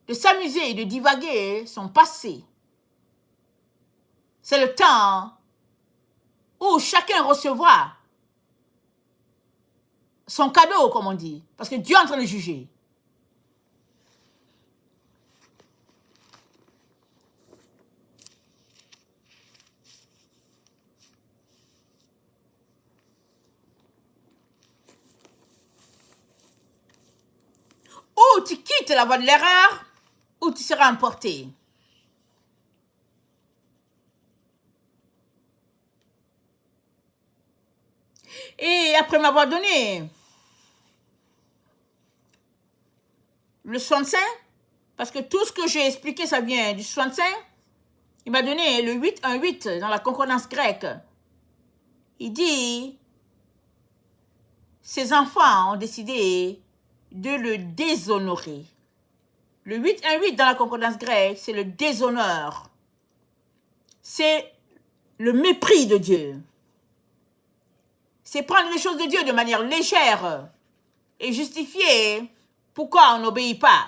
de s'amuser et de divaguer sont passés. C'est le temps où chacun recevra son cadeau, comme on dit, parce que Dieu est en train de juger. Ou tu quittes la voie de l'erreur, ou tu seras emporté. Et après m'avoir donné le 65, parce que tout ce que j'ai expliqué, ça vient du 65, il m'a donné le 818 dans la concordance grecque. Il dit, ses enfants ont décidé de le déshonorer. Le 818 dans la concordance grecque, c'est le déshonneur. C'est le mépris de Dieu. C'est prendre les choses de Dieu de manière légère et justifier pourquoi on n'obéit pas.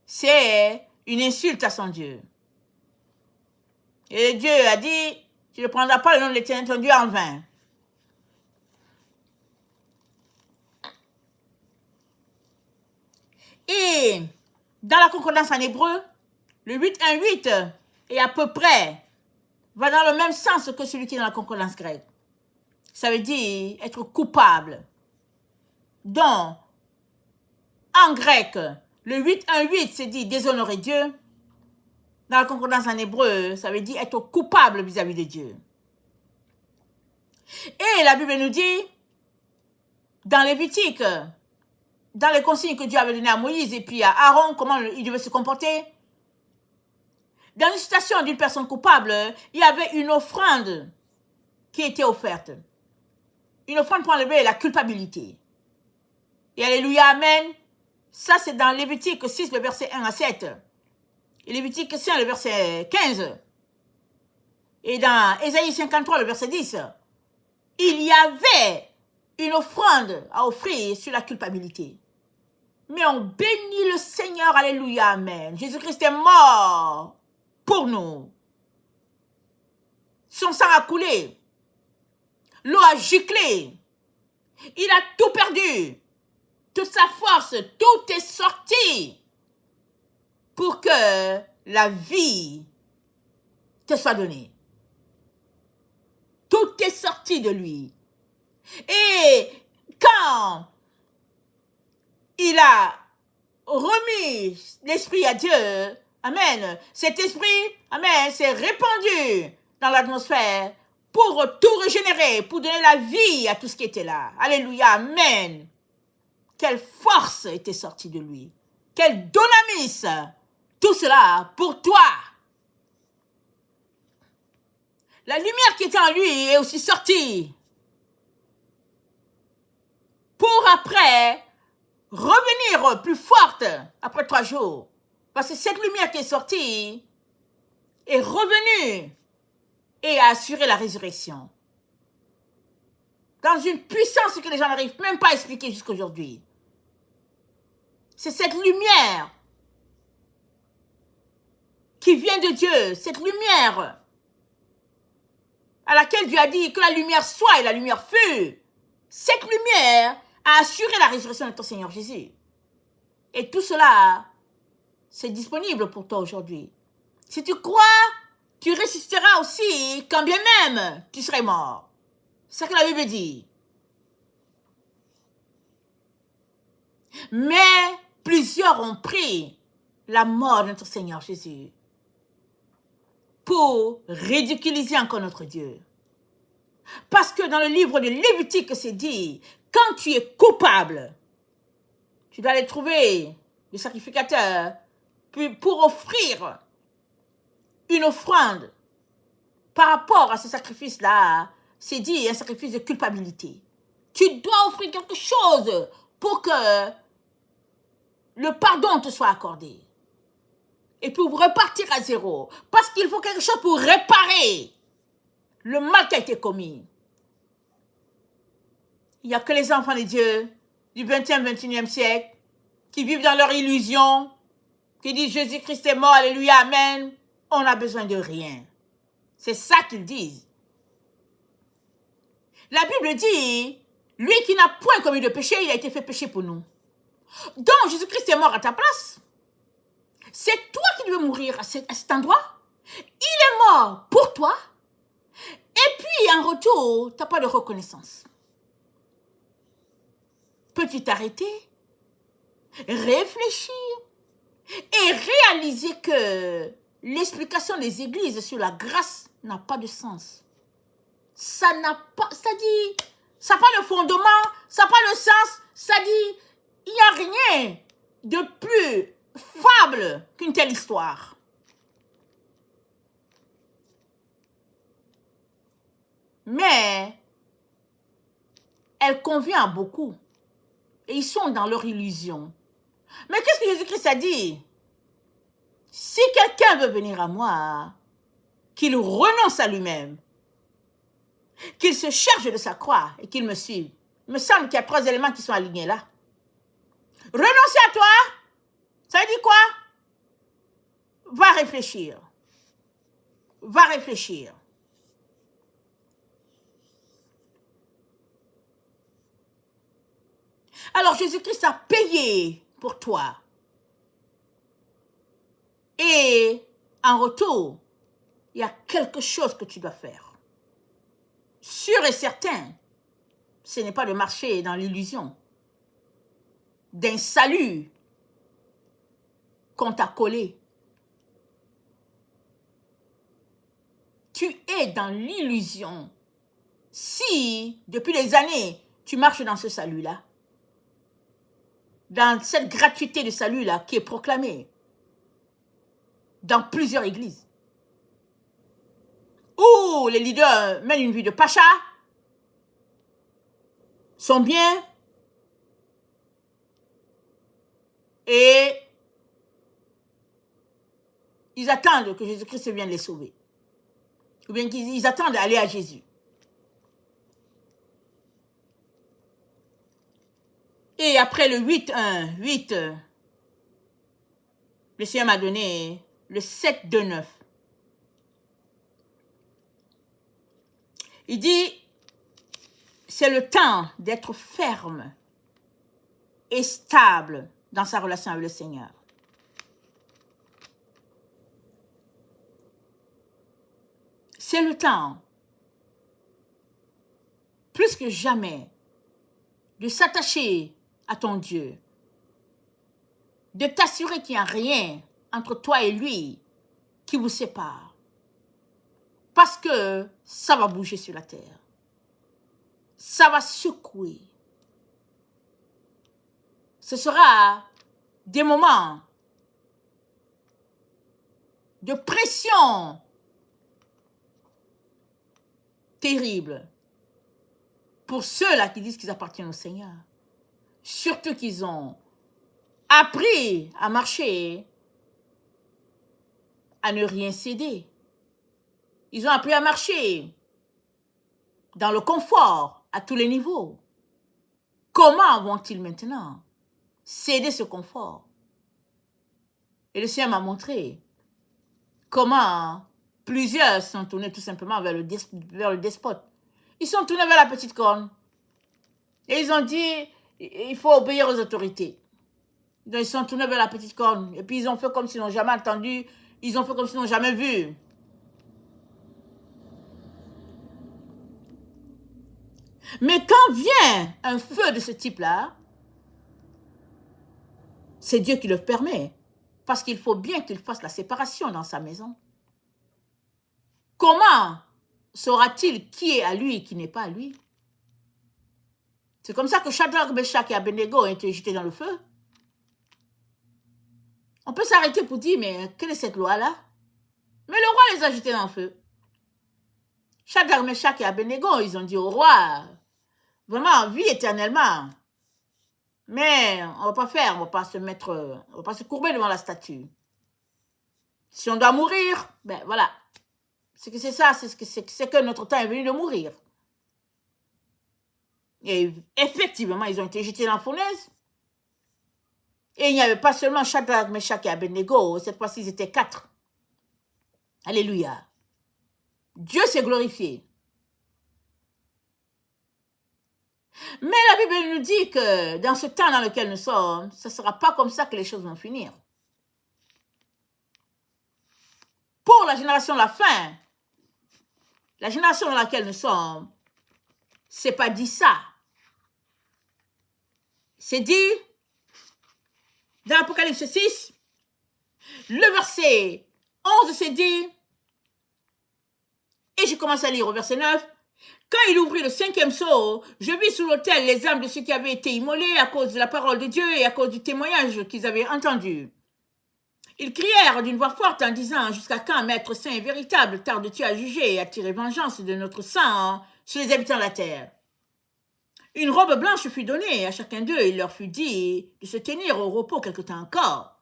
C'est une insulte à son Dieu. Et Dieu a dit, tu ne prendras pas le nom de l'Éternel ton Dieu en vain. Et dans la concordance en hébreu, le 818 est à peu près, va dans le même sens que celui qui est dans la concordance grecque. Ça veut dire être coupable. Donc, en grec, le 818 c'est dit déshonorer Dieu. Dans la concordance en hébreu, ça veut dire être coupable vis-à-vis de Dieu. Et la Bible nous dit, dans Lévitique, dans les consignes que Dieu avait données à Moïse et puis à Aaron, comment il devait se comporter, dans une situation d'une personne coupable, il y avait une offrande qui était offerte. Une offrande pour enlever la culpabilité. Et alléluia, amen. Ça, c'est dans Lévitique 6, le verset 1 à 7. Et Lévitique 5, le verset 15. Et dans Ésaïe 53, le verset 10. Il y avait une offrande à offrir sur la culpabilité. Mais on bénit le Seigneur, alléluia, amen. Jésus-Christ est mort pour nous. Son sang a coulé. L'eau a giclé. Il a tout perdu. Toute sa force, tout est sorti pour que la vie te soit donnée. Tout est sorti de lui. Et quand il a remis l'esprit à Dieu, amen, cet esprit, amen, s'est répandu dans l'atmosphère pour tout régénérer, pour donner la vie à tout ce qui était là. Alléluia, amen. Quelle force était sortie de lui. Quel dynamis. Tout cela pour toi. La lumière qui était en lui est aussi sortie. Pour après revenir plus forte après 3 jours. Parce que cette lumière qui est sortie est revenue et a assuré la résurrection. Dans une puissance que les gens n'arrivent même pas à expliquer jusqu'à aujourd'hui. C'est cette lumière qui vient de Dieu, cette lumière à laquelle Dieu a dit que la lumière soit et la lumière fut. Cette lumière a assuré la résurrection de ton Seigneur Jésus. Et tout cela, c'est disponible pour toi aujourd'hui. Si tu crois, tu ressusciteras aussi quand bien même tu serais mort. C'est ce que la Bible dit. Mais plusieurs ont pris la mort de notre Seigneur Jésus pour ridiculiser encore notre Dieu. Parce que dans le livre de Lévitique, c'est dit, quand tu es coupable, tu dois aller trouver le sacrificateur pour offrir une offrande par rapport à ce sacrifice-là. C'est dit un sacrifice de culpabilité. Tu dois offrir quelque chose pour que le pardon te soit accordé. Et pour repartir à zéro. Parce qu'il faut quelque chose pour réparer le mal qui a été commis. Il n'y a que les enfants de Dieu du 20e, 21e siècle qui vivent dans leur illusion, qui disent Jésus-Christ est mort, alléluia, amen. On n'a besoin de rien. C'est ça qu'ils disent. La Bible dit, lui qui n'a point commis de péché, il a été fait péché pour nous. Donc Jésus-Christ est mort à ta place. C'est toi qui devais mourir à cet endroit. Il est mort pour toi. Et puis, en retour, tu n'as pas de reconnaissance. Peux-tu t'arrêter, réfléchir et réaliser que l'explication des églises sur la grâce n'a pas de sens. Ça n'a pas, c'est-à-dire, ça n'a pas de fondement, ça n'a pas de sens, c'est-à-dire, il n'y a rien de plus fable qu'une telle histoire. Mais elle convient à beaucoup. Et ils sont dans leur illusion. Mais qu'est-ce que Jésus-Christ a dit? Si quelqu'un veut venir à moi, qu'il renonce à lui-même, qu'il se charge de sa croix et qu'il me suive. Il me semble qu'il y a 3 éléments qui sont alignés là. Renoncer à toi, ça dit quoi? Va réfléchir. Va réfléchir. Alors Jésus-Christ a payé pour toi. Et en retour, il y a quelque chose que tu dois faire. Sûr et certain, ce n'est pas de marcher dans l'illusion d'un salut qu'on t'a collé. Tu es dans l'illusion. Si, depuis des années, tu marches dans ce salut-là, dans cette gratuité de salut-là qui est proclamée dans plusieurs églises, où les leaders mènent une vie de pacha, sont bien, et ils attendent que Jésus-Christ vienne les sauver. Ou bien qu'ils attendent d'aller à Jésus. Et après le 8, le Seigneur m'a donné le 7-2-9. Il dit, c'est le temps d'être ferme et stable dans sa relation avec le Seigneur. C'est le temps, plus que jamais, de s'attacher à ton Dieu, de t'assurer qu'il n'y a rien entre toi et lui qui vous sépare. Parce que ça va bouger sur la terre. Ça va secouer. Ce sera des moments de pression terrible pour ceux-là qui disent qu'ils appartiennent au Seigneur. Surtout qu'ils ont appris à marcher, à ne rien céder. Ils ont appris à marcher dans le confort à tous les niveaux. Comment vont-ils maintenant céder ce confort? Et le Seigneur m'a montré comment plusieurs sont tournés tout simplement vers le despote. Ils sont tournés vers la petite corne. Et ils ont dit, il faut obéir aux autorités. Donc ils sont tournés vers la petite corne. Et puis ils ont fait comme s'ils n'ont jamais entendu. Ils ont fait comme s'ils n'ont jamais vu. Mais quand vient un feu de ce type-là, c'est Dieu qui le permet. Parce qu'il faut bien qu'il fasse la séparation dans sa maison. Comment saura-t-il qui est à lui et qui n'est pas à lui? C'est comme ça que Shadrach, Meshach et Abednego ont été jetés dans le feu. On peut s'arrêter pour dire, mais quelle est cette loi-là? Mais le roi les a jetés dans le feu. Shadrach, Meshach et Abednego, ils ont dit au roi, vraiment vie éternellement. Mais on va pas faire, on va pas se courber devant la statue. Si on doit mourir, ben voilà. C'est que c'est ça, c'est que notre temps est venu de mourir. Et effectivement, ils ont été jetés dans la fournaise. Et il n'y avait pas seulement Shadrach, Meshach et Abednego. Cette fois-ci, ils étaient 4. Alléluia. Dieu s'est glorifié. Mais la Bible nous dit que dans ce temps dans lequel nous sommes, ce ne sera pas comme ça que les choses vont finir. Pour la génération de la fin, la génération dans laquelle nous sommes, c'est pas dit ça. C'est dit dans l'Apocalypse 6, le verset 11, c'est dit, et je commence à lire au verset 9, quand il ouvrit le 5e sceau, je vis sous l'autel les âmes de ceux qui avaient été immolés à cause de la parole de Dieu et à cause du témoignage qu'ils avaient entendu. Ils crièrent d'une voix forte en disant, jusqu'à quand, Maître saint et véritable, tardes-tu à juger et à tirer vengeance de notre sang sur les habitants de la terre? Une robe blanche fut donnée à chacun d'eux et il leur fut dit de se tenir au repos quelque temps encore,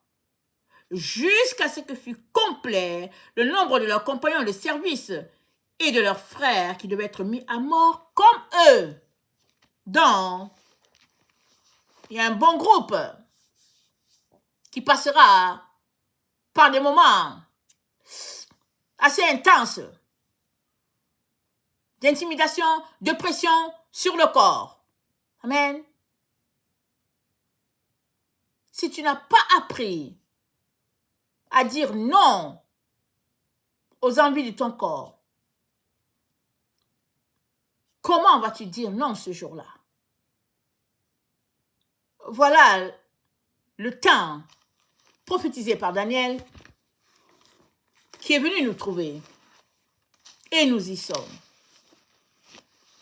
jusqu'à ce que fût complet le nombre de leurs compagnons de service et de leurs frères qui devaient être mis à mort comme eux. Donc, il y a un bon groupe qui passera par des moments assez intenses d'intimidation, de pression sur le corps. Amen. Si tu n'as pas appris à dire non aux envies de ton corps, comment vas-tu dire non ce jour-là? Voilà le temps prophétisé par Daniel qui est venu nous trouver. Et nous y sommes.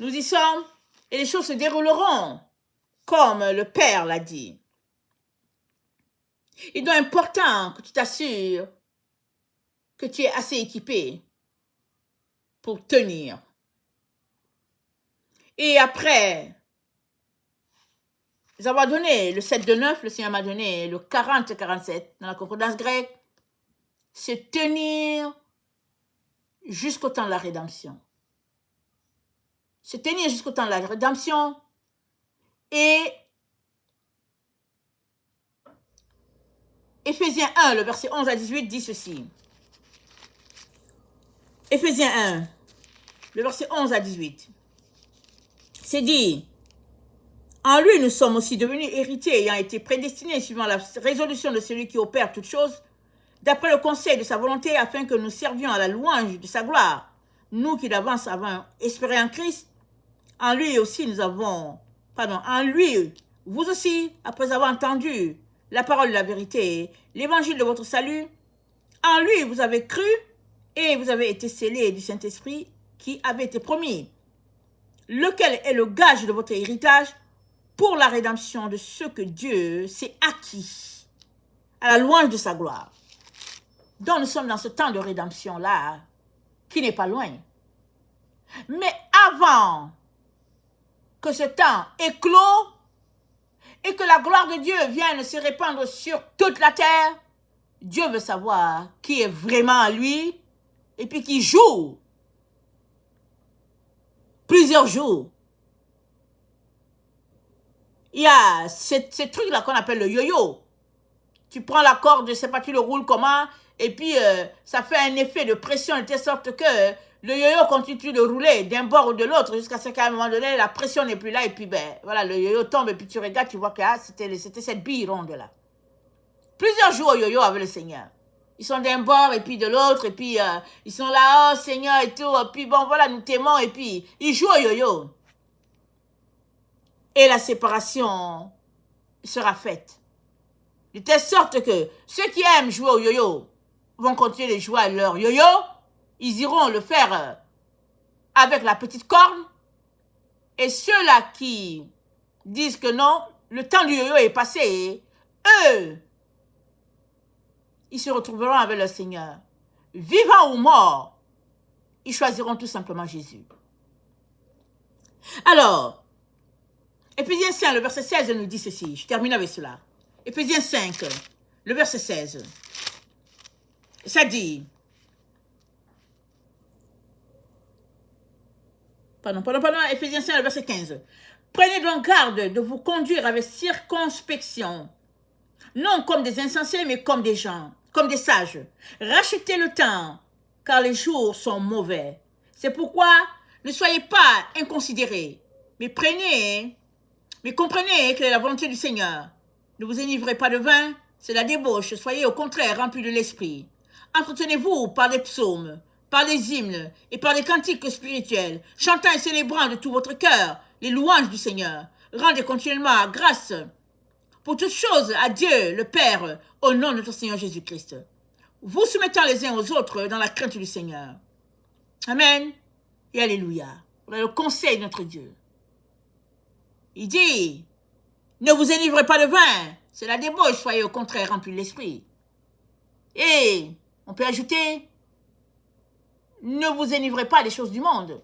Nous y sommes et les choses se dérouleront comme le Père l'a dit. Il est important que tu t'assures que tu es assez équipé pour tenir. Et après avoir donné le 7 de 9, le Seigneur m'a donné le 40-47 dans la concordance grecque, se tenir jusqu'au temps de la rédemption. Se tenir jusqu'au temps de la rédemption et Éphésiens 1, le verset 11 à 18 dit ceci. Éphésiens 1, le verset 11 à 18. C'est dit, en lui nous sommes aussi devenus héritiers ayant été prédestinés suivant la résolution de celui qui opère toutes choses, d'après le conseil de sa volonté, afin que nous servions à la louange de sa gloire. Nous qui d'avance avons espéré en Christ, en lui aussi en lui, vous aussi, après avoir entendu la parole de la vérité, l'évangile de votre salut, en lui vous avez cru et vous avez été scellés du Saint-Esprit qui avait été promis, lequel est le gage de votre héritage pour la rédemption de ce que Dieu s'est acquis, à la louange de sa gloire. Donc nous sommes dans ce temps de rédemption-là, qui n'est pas loin. Mais avant que ce temps éclôt et que la gloire de Dieu vienne se répandre sur toute la terre, Dieu veut savoir qui est vraiment lui et puis qui joue plusieurs jours. Il y a ces trucs-là qu'on appelle le yo-yo. Tu prends la corde, je ne sais pas, tu le roules comment, et puis ça fait un effet de pression de telle sorte que le yo-yo continue de rouler d'un bord ou de l'autre jusqu'à ce qu'à un moment donné, la pression n'est plus là, et puis ben voilà, le yo-yo tombe, et puis tu regardes, tu vois que c'était cette bille ronde-là. Plusieurs jours au yo-yo avec le Seigneur. Ils sont d'un bord et puis de l'autre, et puis ils sont là, oh Seigneur, et tout, et puis bon, voilà, nous t'aimons, et puis ils jouent au yo-yo. Et la séparation sera faite. De telle sorte que ceux qui aiment jouer au yo-yo vont continuer de jouer à leur yo-yo. Ils iront le faire avec la petite corne. Et ceux-là qui disent que non, le temps du yo-yo est passé, eux, ils se retrouveront avec le Seigneur. Vivants ou morts, ils choisiront tout simplement Jésus. Alors, Éphésiens 5, le verset 16 nous dit ceci. Je termine avec cela. Éphésiens 5, le verset 16. Ça dit... Pardon, Éphésiens 5, le verset 15. Prenez donc garde de vous conduire avec circonspection, non comme des insensés, mais comme des gens, comme des sages. Rachetez le temps, car les jours sont mauvais. C'est pourquoi ne soyez pas inconsidérés, mais comprenez quelle est la volonté du Seigneur. Ne vous enivrez pas de vin, c'est la débauche. Soyez au contraire remplis de l'esprit. Entretenez-vous par des psaumes, par des hymnes et par des cantiques spirituels, chantant et célébrant de tout votre cœur les louanges du Seigneur. Rendez continuellement grâce pour toutes choses à Dieu, le Père, au nom de notre Seigneur Jésus-Christ. Vous soumettant les uns aux autres dans la crainte du Seigneur. Amen et alléluia. Voilà le conseil de notre Dieu. Il dit, ne vous enivrez pas de vin, c'est la débauche, soyez au contraire remplis de l'esprit. Et on peut ajouter, ne vous enivrez pas des choses du monde.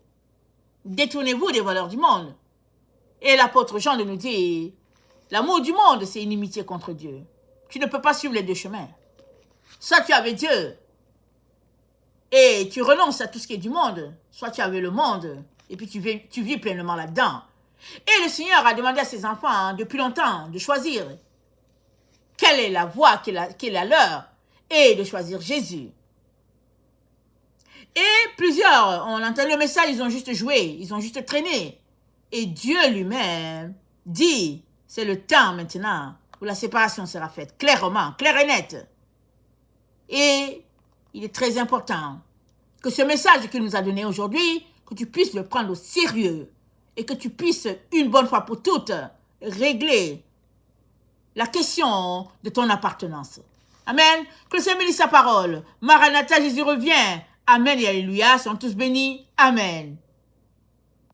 Détournez-vous des valeurs du monde. Et l'apôtre Jean nous dit, l'amour du monde, c'est inimitié contre Dieu. Tu ne peux pas suivre les deux chemins. Soit tu es avec Dieu et tu renonces à tout ce qui est du monde, soit tu es avec le monde et puis tu vis pleinement là-dedans. Et le Seigneur a demandé à ses enfants depuis longtemps de choisir quelle est la voie qui est la leur et de choisir Jésus. Et plusieurs, on entend le message, ils ont juste joué, ils ont juste traîné. Et Dieu lui-même dit, c'est le temps maintenant où la séparation sera faite, clairement, clair et net. Et il est très important que ce message qu'il nous a donné aujourd'hui, que tu puisses le prendre au sérieux et que tu puisses, une bonne fois pour toutes, régler la question de ton appartenance. Amen. Que le Seigneur bénisse sa parole. Maranatha, Jésus revient. Amen et alléluia. Sont tous bénis. Amen.